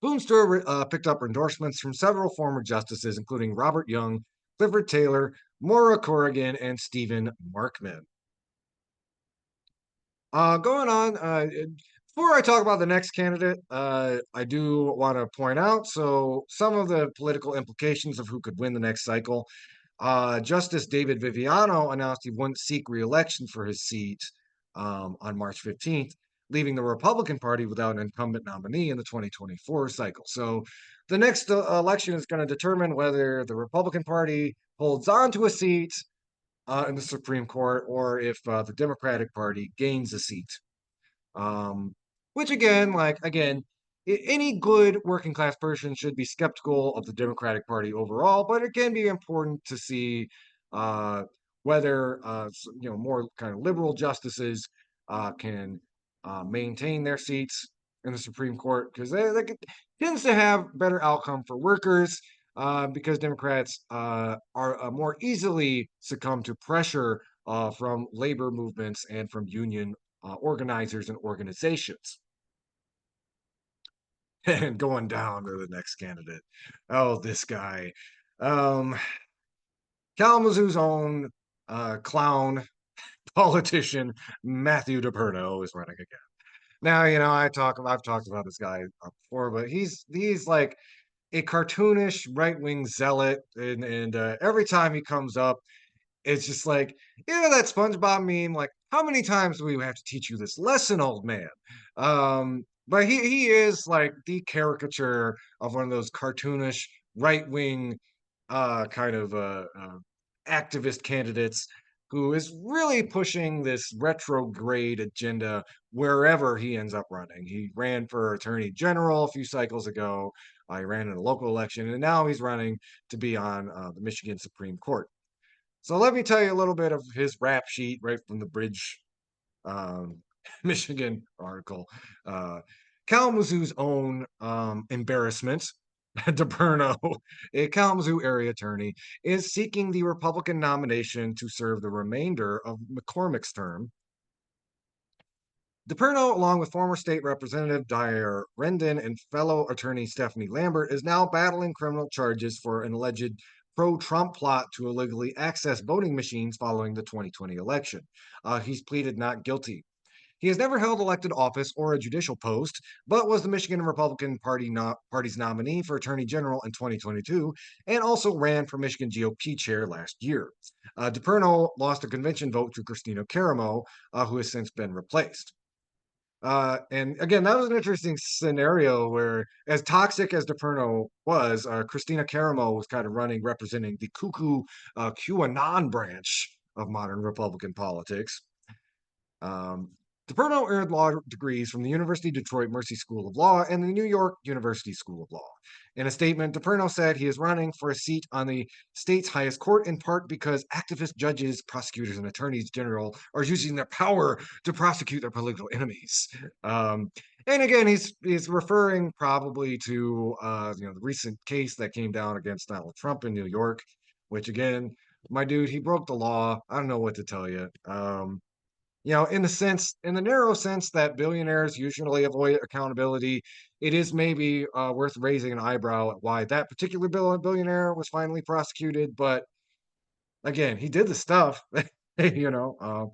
Boonstra picked up endorsements from several former justices, including Robert Young, Clifford Taylor, Maura Corrigan, and Stephen Markman. Going on, before I talk about the next candidate, I do want to point out some of the political implications of who could win the next cycle. Justice David Viviano announced he wouldn't seek re-election for his seat on March 15th, leaving the Republican Party without an incumbent nominee in the 2024 cycle. So the next election is going to determine whether the Republican Party holds on to a seat in the Supreme Court, or if the Democratic Party gains a seat. Which again, any good working class person should be skeptical of the Democratic Party overall, but it can be important to see whether more kind of liberal justices can maintain their seats in the Supreme Court, because they tends to have better outcome for workers. Because Democrats are more easily succumb to pressure from labor movements and from union organizers and organizations. And going down to the next candidate. Oh, this guy. Kalamazoo's own clown politician, Matthew DePerno, is running again. Now, I've talked about this guy before, but he's like a cartoonish right-wing zealot, and every time he comes up, it's just like, that SpongeBob meme, like, how many times do we have to teach you this lesson, old man? But he is like the caricature of one of those cartoonish right-wing kind of activist candidates who is really pushing this retrograde agenda wherever he ends up running. He ran for attorney general a few cycles ago. He ran in a local election, and now he's running to be on the Michigan Supreme Court. So let me tell you a little bit of his rap sheet right from the Bridge, Michigan article. Kalamazoo's own embarrassment, DePerno, a Kalamazoo area attorney, is seeking the Republican nomination to serve the remainder of McCormick's term. DePerno, along with former state representative Dyer Rendon and fellow attorney Stephanie Lambert, is now battling criminal charges for an alleged pro-Trump plot to illegally access voting machines following the 2020 election. He's pleaded not guilty. He has never held elected office or a judicial post, but was the Michigan Republican Party's nominee for Attorney General in 2022 and also ran for Michigan GOP chair last year. DePerno lost a convention vote to Christina Caramo, who has since been replaced. And again, that was an interesting scenario where, as toxic as DePerno was, Christina Caramo was kind of running, representing the cuckoo QAnon branch of modern Republican politics. Um, DePerno earned law degrees from the University of Detroit Mercy School of Law and the New York University School of Law. In a statement, DePerno said he is running for a seat on the state's highest court in part because activist judges, prosecutors, and attorneys general are using their power to prosecute their political enemies. Um, and again, he's referring probably to the recent case that came down against Donald Trump in New York, which again, my dude, he broke the law. I don't know what to tell you. In the narrow sense that billionaires usually avoid accountability, it is maybe worth raising an eyebrow at why that particular billionaire was finally prosecuted. But again, he did the stuff, you know,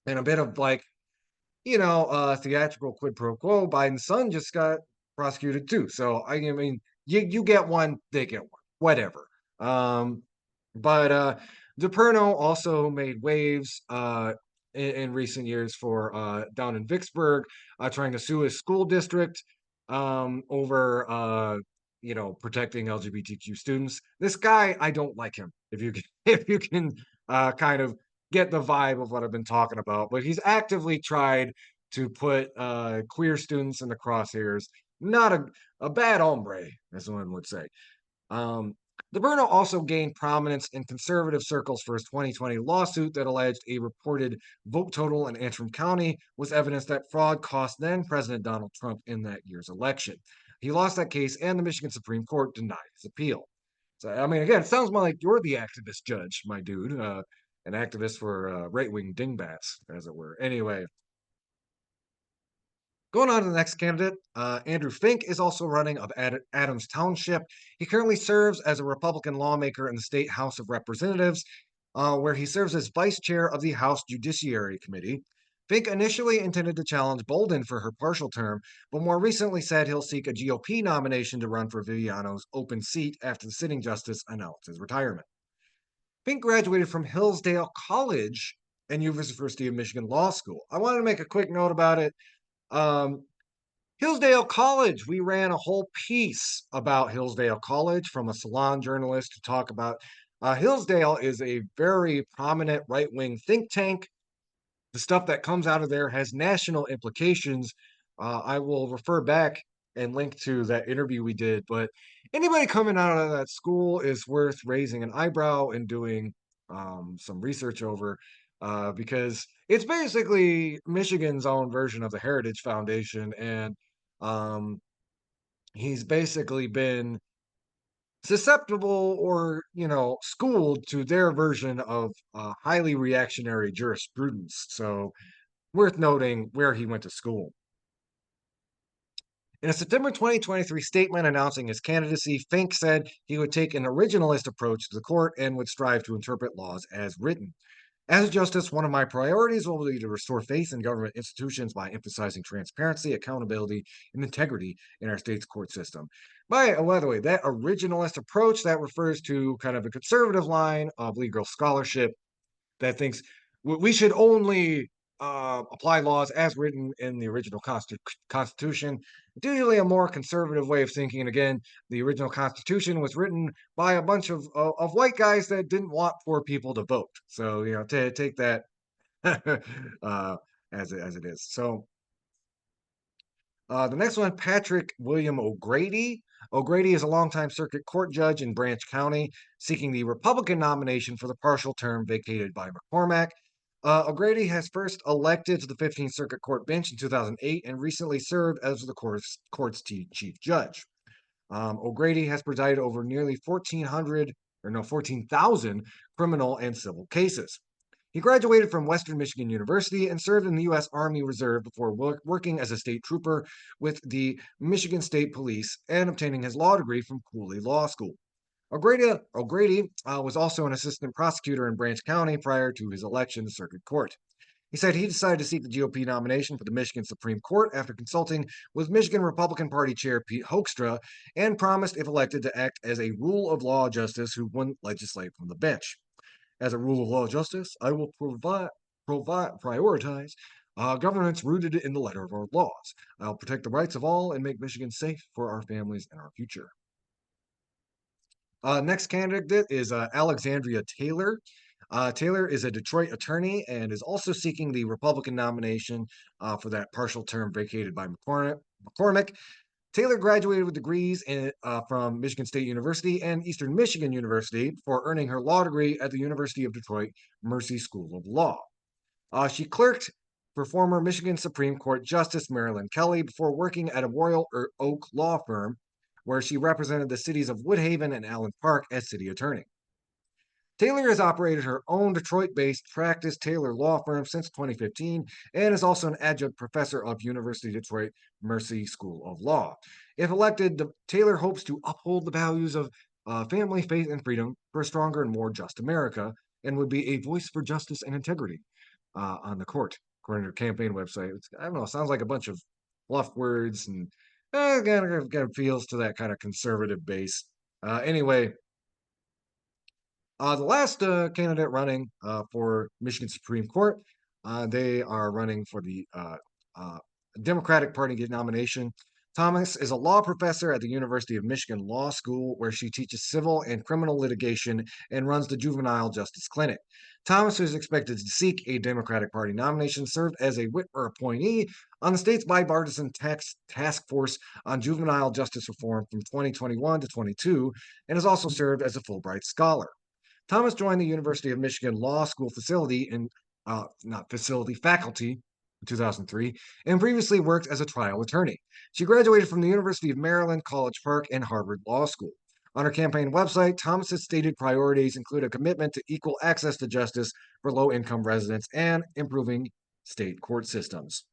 and a bit of like, theatrical quid pro quo. Biden's son just got prosecuted too. So I mean, you get one, they get one, whatever. But DePerno also made waves in recent years for down in Vicksburg, trying to sue his school district over protecting LGBTQ students. This guy, I don't like him. If you can, if you can kind of get the vibe of what I've been talking about, but he's actively tried to put queer students in the crosshairs. Not a bad hombre, as one would say. Um, DeBerno also gained prominence in conservative circles for his 2020 lawsuit that alleged a reported vote total in Antrim County was evidence that fraud cost then President Donald Trump in that year's election. He lost that case, and the Michigan Supreme Court denied his appeal. So, I mean, again, it sounds more like you're the activist judge, my dude, an activist for right wing dingbats, as it were. Anyway, going on to the next candidate, Andrew Fink is also running of Adams Township. He currently serves as a Republican lawmaker in the state House of Representatives, where he serves as vice chair of the House Judiciary Committee. Fink initially intended to challenge Bolden for her partial term, but more recently said he'll seek a GOP nomination to run for Viviano's open seat after the sitting justice announced his retirement. Fink graduated from Hillsdale College and University of Michigan Law School. I wanted to make a quick note about it. Um, Hillsdale College, we ran a whole piece about Hillsdale College from a salon journalist to talk about. Hillsdale is a very prominent right wing think tank. The stuff that comes out of there has national implications. I will refer back and link to that interview we did, but anybody coming out of that school is worth raising an eyebrow and doing some research over because it's basically Michigan's own version of the Heritage Foundation. And um, he's basically been susceptible or schooled to their version of highly reactionary jurisprudence. So worth noting where he went to school. In a September 2023 statement announcing his candidacy, Fink said he would take an originalist approach to the court and would strive to interpret laws as written. As a justice, one of my priorities will be to restore faith in government institutions by emphasizing transparency, accountability, and integrity in our state's court system. By the way, that originalist approach, that refers to kind of a conservative line of legal scholarship that thinks we should only apply laws as written in the original Constitution. It's usually a more conservative way of thinking. And again, the original Constitution was written by a bunch of white guys that didn't want poor people to vote. So take that as it is. So the next one, Patrick William O'Grady. O'Grady is a longtime circuit court judge in Branch County, seeking the Republican nomination for the partial term vacated by McCormack. O'Grady has first elected to the 15th Circuit Court bench in 2008 and recently served as the court's chief judge. O'Grady has presided over nearly 14,000 criminal and civil cases. He graduated from Western Michigan University and served in the U.S. Army Reserve before working as a state trooper with the Michigan State Police and obtaining his law degree from Cooley Law School. O'Grady was also an assistant prosecutor in Branch County prior to his election to Circuit Court. He said he decided to seek the GOP nomination for the Michigan Supreme Court after consulting with Michigan Republican Party Chair Pete Hoekstra and promised, if elected, to act as a rule of law justice who wouldn't legislate from the bench. As a rule of law justice, I will prioritize Governance rooted in the letter of our laws. I'll protect the rights of all and make Michigan safe for our families and our future. Next candidate is Alexandria Taylor. Taylor is a Detroit attorney and is also seeking the Republican nomination for that partial term vacated by McCormick. Taylor graduated with degrees from Michigan State University and Eastern Michigan University before earning her law degree at the University of Detroit Mercy School of Law. She clerked for former Michigan Supreme Court Justice Marilyn Kelly before working at a Royal Oak law firm, where she represented the cities of Woodhaven and Allen Park as city attorney. Taylor has operated her own Detroit-based practice Taylor law firm since 2015 and is also an adjunct professor of University of Detroit Mercy School of Law. If elected, Taylor hopes to uphold the values of family, faith, and freedom for a stronger and more just America, and would be a voice for justice and integrity on the court, according to her campaign website. I don't know, sounds like a bunch of fluff words and kind of feels to that kind of conservative base. Anyway, the last candidate running for Michigan Supreme Court, they are running for the uh, Democratic Party nomination. Thomas is a law professor at the University of Michigan Law School, where she teaches civil and criminal litigation and runs the Juvenile Justice Clinic. Thomas is expected to seek a Democratic Party nomination, served as a Whitmer appointee on the state's bipartisan task force on juvenile justice reform from 2021 to 22, and has also served as a Fulbright scholar. Thomas joined the University of Michigan Law School faculty in 2003, and previously worked as a trial attorney. She graduated from the University of Maryland, College Park, and Harvard Law School. On her campaign website, Thomas's stated priorities include a commitment to equal access to justice for low-income residents and improving state court systems.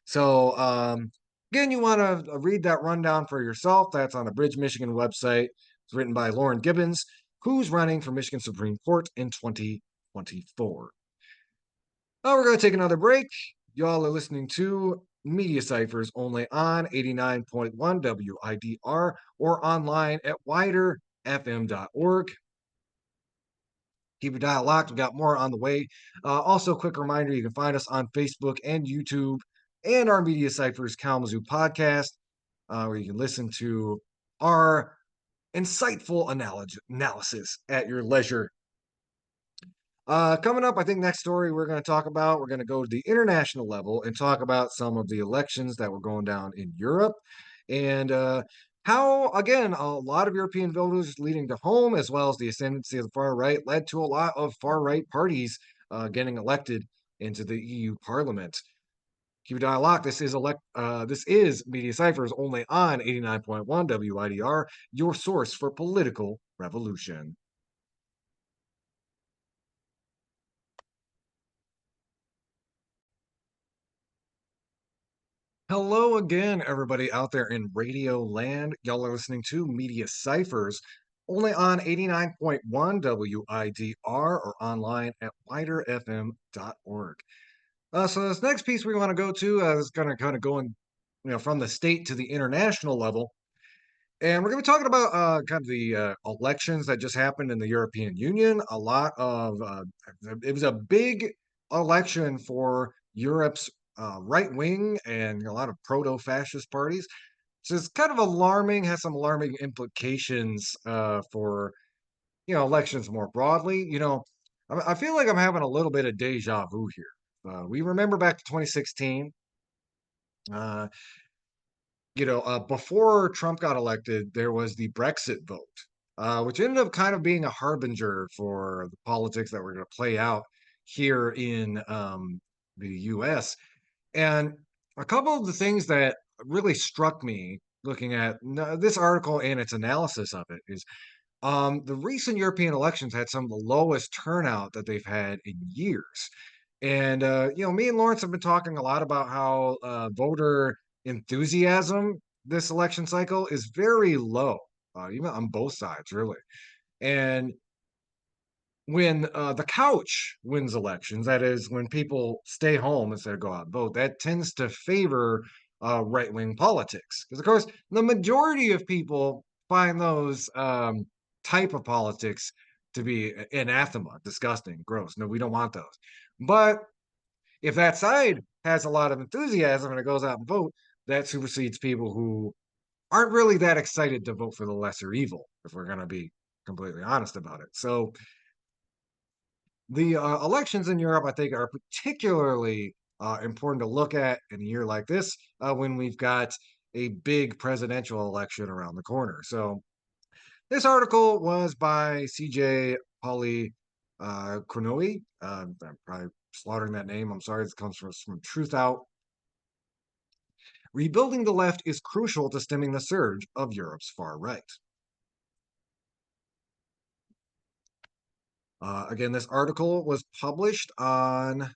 So, again, you want to read that rundown for yourself. That's on the Bridge, Michigan website. It's written by Lauren Gibbons, who's running for Michigan Supreme Court in 2024. Now we're going to take another break. Y'all are listening to Media Cyphers only on 89.1 WIDR or online at widerfm.org. Keep your dial locked. We got more on the way. Also, quick reminder, you can find us on Facebook and YouTube and our Media Cyphers Kalamazoo podcast, where you can listen to our insightful analysis at your leisure. Coming up, I think next story we're going to talk about, we're going to go to the international level and talk about some of the elections that were going down in Europe and how, again, a lot of European voters leading to home, as well as the ascendancy of the far right, led to a lot of far right parties getting elected into the EU Parliament. Keep your dial locked. This is Media Cyphers only on 89.1 WIDR, your source for political revolution. Hello again, everybody out there in radio land. Y'all are listening to Media Cyphers only on 89.1 WIDR or online at widerfm.org. So this next piece we want to go to is going to kind of go in, from the state to the international level. And we're going to be talking about kind of the elections that just happened in the European Union. It was a big election for Europe's right wing and a lot of proto-fascist parties. So it's kind of alarming, has some alarming implications for, elections more broadly. I feel like I'm having a little bit of deja vu here. We remember back to 2016. Before Trump got elected, there was the Brexit vote, which ended up kind of being a harbinger for the politics that were going to play out here in the US. And a couple of the things that really struck me looking at this article and its analysis of it is the recent European elections had some of the lowest turnout that they've had in years. And, me and Lawrence have been talking a lot about how voter enthusiasm this election cycle is very low, even on both sides, really. And when the couch wins elections, that is, when people stay home instead of go out and vote, that tends to favor right-wing politics. Because, of course, the majority of people find those type of politics to be anathema, disgusting, gross. No, we don't want those. But If that side has a lot of enthusiasm and it goes out and vote, that supersedes people who aren't really that excited to vote for the lesser evil, if we're going to be completely honest about it. So the elections in Europe, I think, are particularly important to look at in a year like this when we've got a big presidential election around the corner. So this article was by CJ Polly Kronoe. I'm probably slaughtering that name. I'm sorry. This comes from Truth Out. Rebuilding the left is crucial to stemming the surge of Europe's far right. Again, this article was published on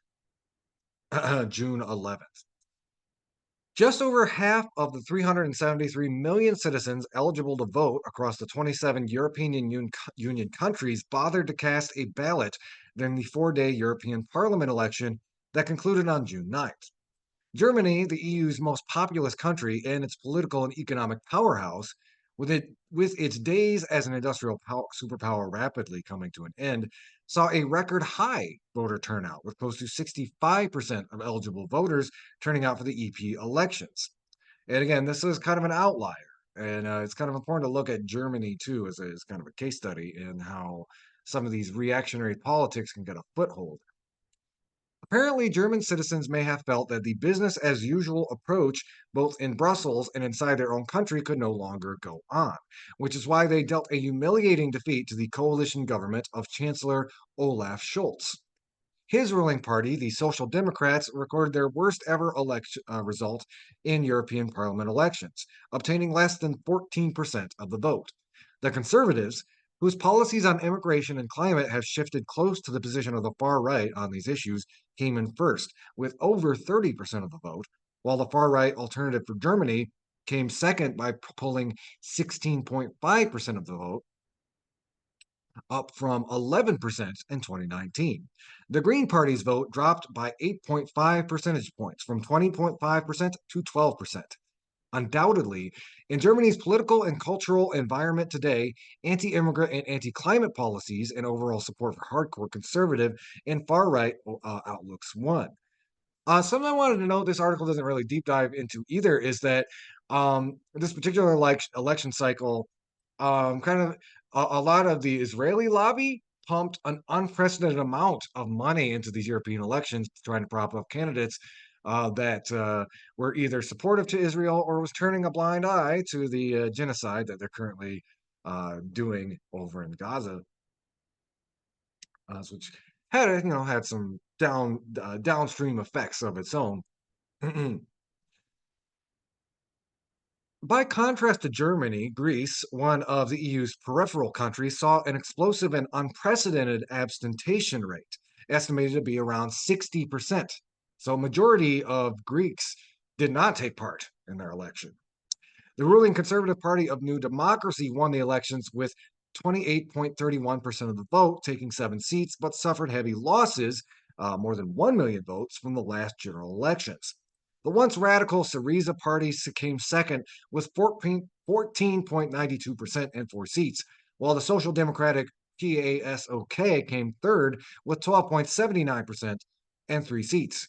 June 11th. Just over half of the 373 million citizens eligible to vote across the 27 European Union countries bothered to cast a ballot during the 4-day European Parliament election that concluded on June 9th. Germany, the EU's most populous country and its political and economic powerhouse, with its days as an industrial superpower rapidly coming to an end, saw a record high voter turnout, with close to 65% of eligible voters turning out for the EP elections. And again, this is kind of an outlier. And it's kind of important to look at Germany, too, as kind of a case study in how some of these reactionary politics can get a foothold. Apparently, German citizens may have felt that the business as usual approach, both in Brussels and inside their own country, could no longer go on, which is why they dealt a humiliating defeat to the coalition government of Chancellor Olaf Scholz. His ruling party, the Social Democrats, recorded their worst ever election result in European Parliament elections, obtaining less than 14% of the vote. The Conservatives, whose policies on immigration and climate have shifted close to the position of the far right on these issues, came in first, with over 30% of the vote, while the far right Alternative for Germany came second by pulling 16.5% of the vote, up from 11% in 2019. The Green Party's vote dropped by 8.5 percentage points, from 20.5% to 12%. Undoubtedly, in Germany's political and cultural environment today, anti immigrant and anti climate policies and overall support for hardcore conservative and far right outlooks won. Something I wanted to note this article doesn't really deep dive into either is that this particular election cycle, kind of a lot of the Israeli lobby pumped an unprecedented amount of money into these European elections, trying to prop up candidates that were either supportive to Israel or was turning a blind eye to the genocide that they're currently doing over in Gaza, which had some downstream effects of its own. By contrast to Germany, Greece, one of the EU's peripheral countries, saw an explosive and unprecedented abstention rate, estimated to be around 60%. So, a majority of Greeks did not take part in their election. The ruling Conservative Party of New Democracy won the elections with 28.31% of the vote, taking 7 seats, but suffered heavy losses, more than 1 million votes, from the last general elections. The once radical Syriza party came second with 14.92% and 4 seats, while the Social Democratic PASOK came third with 12.79% and 3 seats.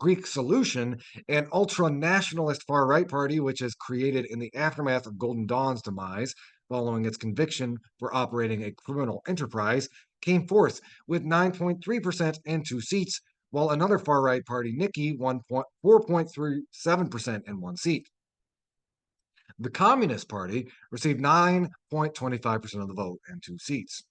Greek Solution, an ultra-nationalist far-right party which is created in the aftermath of Golden Dawn's demise, following its conviction for operating a criminal enterprise, came fourth with 9.3% and 2 seats, while another far-right party, Nikki, won 4.37% and 1 seat. The Communist Party received 9.25% of the vote and 2 seats.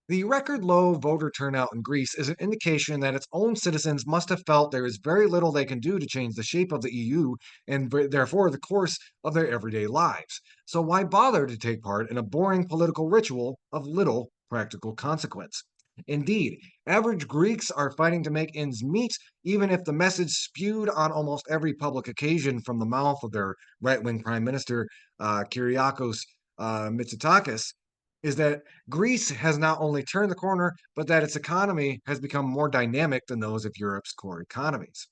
The record low voter turnout in Greece is an indication that its own citizens must have felt there is very little they can do to change the shape of the EU and therefore the course of their everyday lives. So why bother to take part in a boring political ritual of little practical consequence? Indeed, average Greeks are fighting to make ends meet, even if the message spewed on almost every public occasion from the mouth of their right-wing Prime Minister, Kyriakos Mitsotakis, is that Greece has not only turned the corner, but that its economy has become more dynamic than those of Europe's core economies.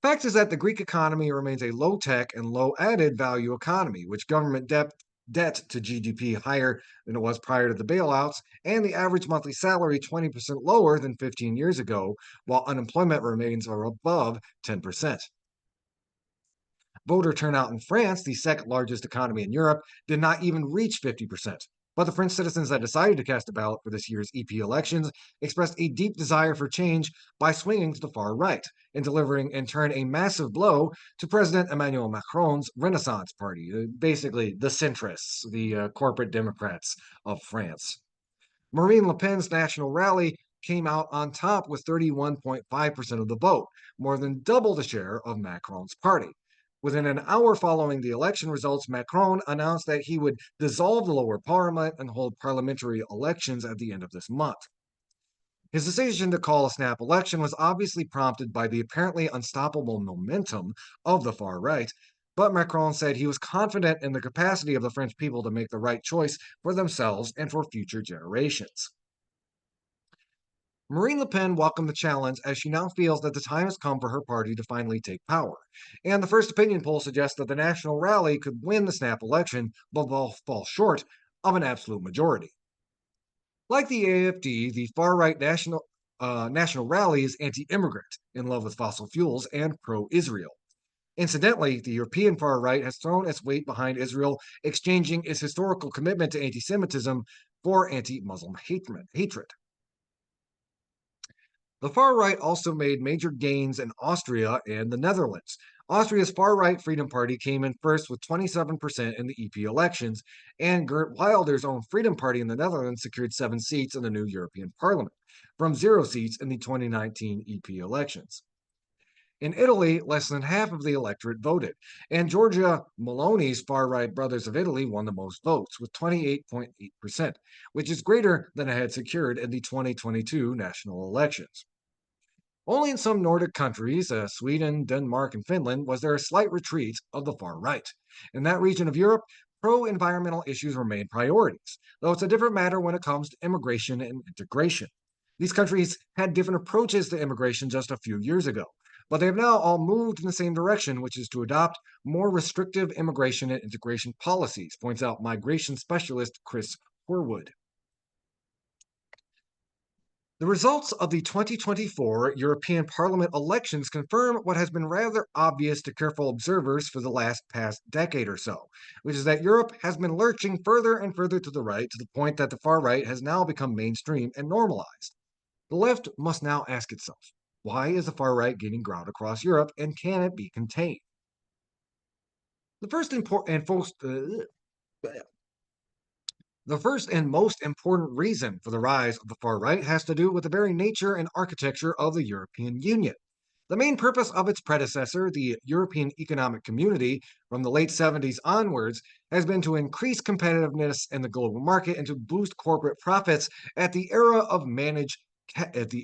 The fact is that the Greek economy remains a low-tech and low-added value economy, which government debt debt to GDP higher than it was prior to the bailouts, and the average monthly salary 20% lower than 15 years ago, while unemployment remains above 10%. Voter turnout in France, the second largest economy in Europe, did not even reach 50%. But the French citizens that decided to cast a ballot for this year's EP elections expressed a deep desire for change by swinging to the far right and delivering, in turn, a massive blow to President Emmanuel Macron's Renaissance Party, basically the centrists, the corporate Democrats of France. Marine Le Pen's national rally came out on top with 31.5% of the vote, more than double the share of Macron's party. Within an hour following the election results, Macron announced that he would dissolve the lower parliament and hold parliamentary elections at the end of this month. His decision to call a snap election was obviously prompted by the apparently unstoppable momentum of the far right, but Macron said he was confident in the capacity of the French people to make the right choice for themselves and for future generations. Marine Le Pen welcomed the challenge as she now feels that the time has come for her party to finally take power. And the first opinion poll suggests that the national rally could win the snap election, but will fall short of an absolute majority. Like the AFD, the far-right national rally is anti-immigrant, in love with fossil fuels, and pro-Israel. Incidentally, the European far right has thrown its weight behind Israel, exchanging its historical commitment to anti-Semitism for anti-Muslim hatred. The far right also made major gains in Austria and the Netherlands. Austria's far right Freedom Party came in first with 27% in the EP elections, and Geert Wilder's own Freedom Party in the Netherlands secured 7 seats in the new European Parliament, from 0 seats in the 2019 EP elections. In Italy, less than half of the electorate voted, and Giorgia Meloni's far-right Brothers of Italy won the most votes, with 28.8%, which is greater than it had secured in the 2022 national elections. Only in some Nordic countries, Sweden, Denmark, and Finland, was there a slight retreat of the far right. In that region of Europe, pro-environmental issues remain priorities, though it's a different matter when it comes to immigration and integration. These countries had different approaches to immigration just a few years ago, but they have now all moved in the same direction, which is to adopt more restrictive immigration and integration policies, points out migration specialist Chris Horwood. The results of the 2024 European Parliament elections confirm what has been rather obvious to careful observers for the past decade or so, which is that Europe has been lurching further and further to the right to the point that the far right has now become mainstream and normalized. The left must now ask itself, why is the far right gaining ground across Europe, and can it be contained? The first and most important reason for the rise of the far right has to do with the very nature and architecture of the European Union. The main purpose of its predecessor, the European Economic Community, from the late 70s onwards, has been to increase competitiveness in the global market and to boost corporate profits at the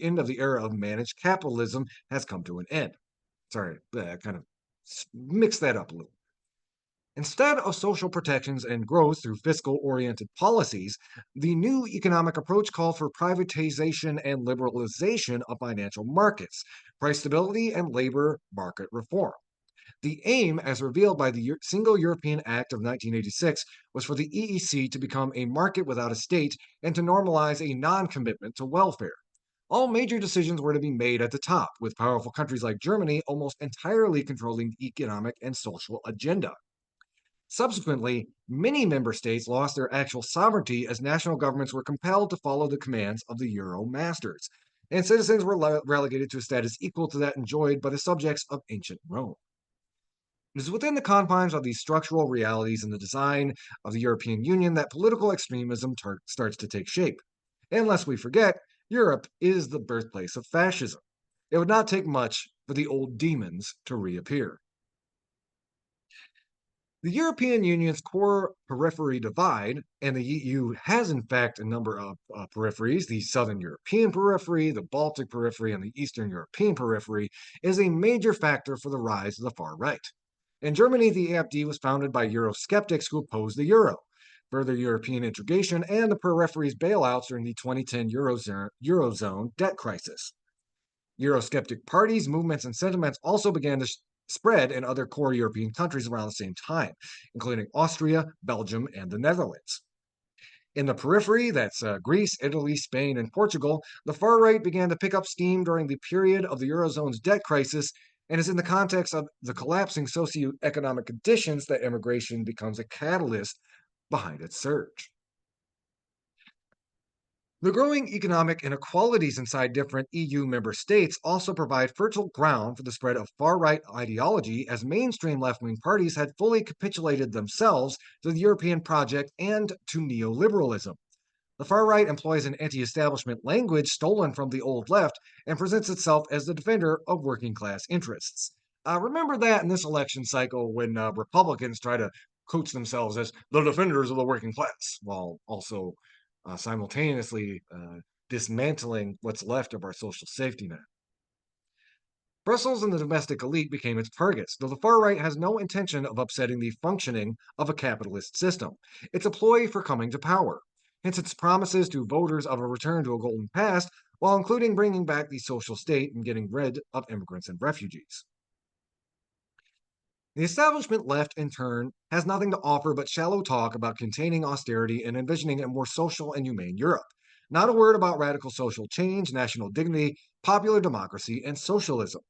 end of the era of managed capitalism has come to an end. Sorry, I kind of mixed that up a little. Instead of social protections and growth through fiscal-oriented policies, the new economic approach called for privatization and liberalization of financial markets, price stability, and labor market reform. The aim, as revealed by the Single European Act of 1986, was for the EEC to become a market without a state and to normalize a non-commitment to welfare. All major decisions were to be made at the top, with powerful countries like Germany almost entirely controlling the economic and social agenda. Subsequently, many member states lost their actual sovereignty as national governments were compelled to follow the commands of the Euro masters, and citizens were relegated to a status equal to that enjoyed by the subjects of ancient Rome. It is within the confines of these structural realities in the design of the European Union that political extremism starts to take shape. And lest we forget, Europe is the birthplace of fascism. It would not take much for the old demons to reappear. The European Union's core periphery divide, and the EU has in fact a number of peripheries, the Southern European periphery, the Baltic periphery, and the Eastern European periphery, is a major factor for the rise of the far right. In Germany, the AfD was founded by Eurosceptics who opposed the euro, further European integration, and the periphery's bailouts during the 2010 Eurozone debt crisis. Eurosceptic parties, movements, and sentiments also began to spread in other core European countries around the same time, including Austria, Belgium, and the Netherlands. In the periphery, that's Greece, Italy, Spain, and Portugal, the far right began to pick up steam during the period of the Eurozone's debt crisis and is in the context of the collapsing socioeconomic conditions that immigration becomes a catalyst behind its surge. The growing economic inequalities inside different EU member states also provide fertile ground for the spread of far right ideology as mainstream left wing parties had fully capitulated themselves to the European project and to neoliberalism. The far right employs an anti establishment language stolen from the old left and presents itself as the defender of working class interests. Remember that in this election cycle when Republicans try to coach themselves as the defenders of the working class, while also simultaneously dismantling what's left of our social safety net. Brussels and the domestic elite became its targets, though the far right has no intention of upsetting the functioning of a capitalist system. It's a ploy for coming to power. Hence its promises to voters of a return to a golden past, while including bringing back the social state and getting rid of immigrants and refugees. The establishment left, in turn, has nothing to offer but shallow talk about containing austerity and envisioning a more social and humane Europe. Not a word about radical social change, national dignity, popular democracy, and socialism.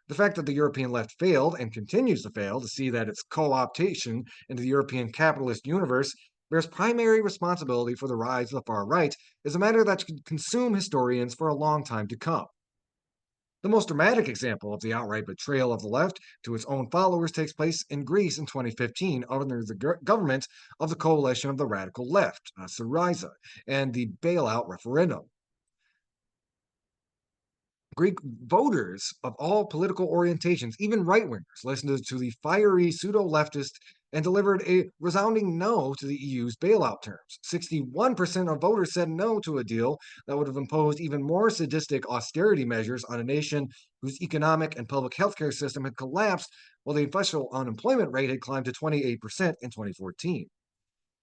The fact that the European left failed and continues to fail to see that its co optation into the European capitalist universe bears primary responsibility for the rise of the far right is a matter that should consume historians for a long time to come. The most dramatic example of the outright betrayal of the left to its own followers takes place in Greece in 2015 under the government of the coalition of the radical left, Syriza, and the bailout referendum. Greek voters of all political orientations, even right wingers, listened to the fiery pseudo leftist and delivered a resounding no to the EU's bailout terms. 61% of voters said no to a deal that would have imposed even more sadistic austerity measures on a nation whose economic and public healthcare system had collapsed while the official unemployment rate had climbed to 28% in 2014.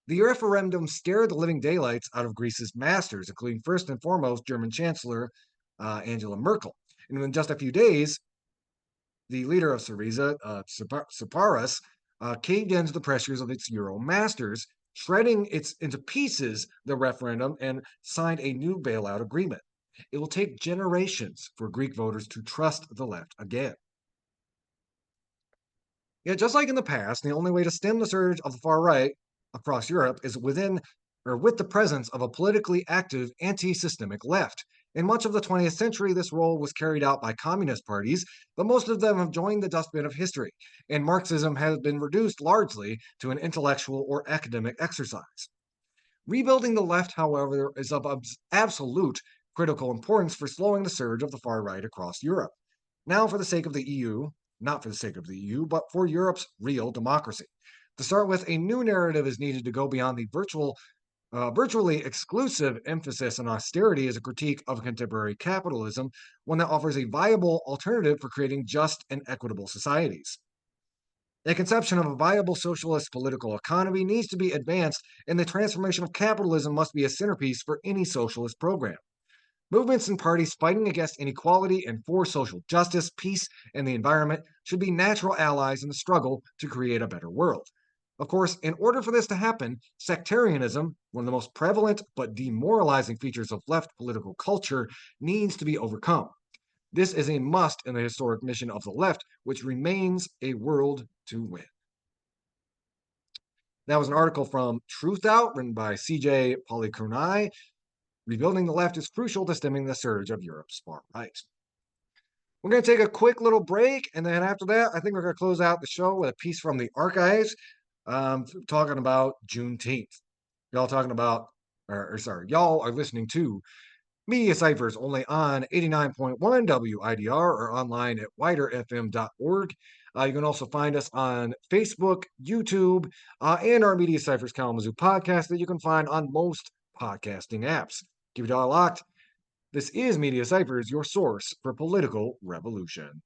The referendum scared the living daylights out of Greece's masters, including first and foremost German Chancellor Angela Merkel. And in just a few days, the leader of Syriza, Cyphers, caved into the pressures of its Euro masters, shredding into pieces the referendum and signed a new bailout agreement. It will take generations for Greek voters to trust the left again. Yet, just like in the past, the only way to stem the surge of the far right across Europe is within or with the presence of a politically active anti-systemic left. In much of the 20th century, this role was carried out by communist parties, but most of them have joined the dustbin of history, and Marxism has been reduced largely to an intellectual or academic exercise. Rebuilding the left, however, is of absolute critical importance for slowing the surge of the far right across Europe. Now, for the sake of the EU, not for the sake of the EU, but for Europe's real democracy. To start with, a new narrative is needed to go beyond the virtually exclusive emphasis on austerity as a critique of contemporary capitalism, one that offers a viable alternative for creating just and equitable societies. A conception of a viable socialist political economy needs to be advanced, and the transformation of capitalism must be a centerpiece for any socialist program. Movements and parties fighting against inequality and for social justice, peace, and the environment should be natural allies in the struggle to create a better world. Of course, in order for this to happen, sectarianism, one of the most prevalent but demoralizing features of left political culture, needs to be overcome. This is a must in the historic mission of the left, which remains a world to win. That was an article from Truth Out, written by CJ Polychronai. Rebuilding the left is crucial to stemming the surge of Europe's far right. We're going to take a quick little break, and then after that, I think we're going to close out the show with a piece from the archives talking about Juneteenth. Y'all are listening to Media Cyphers only on 89.1 WIDR or online at widerfm.org. You can also find us on Facebook, YouTube, and our Media Cyphers Kalamazoo podcast that you can find on most podcasting apps. Keep it all locked. This is Media Cyphers, your source for political revolution.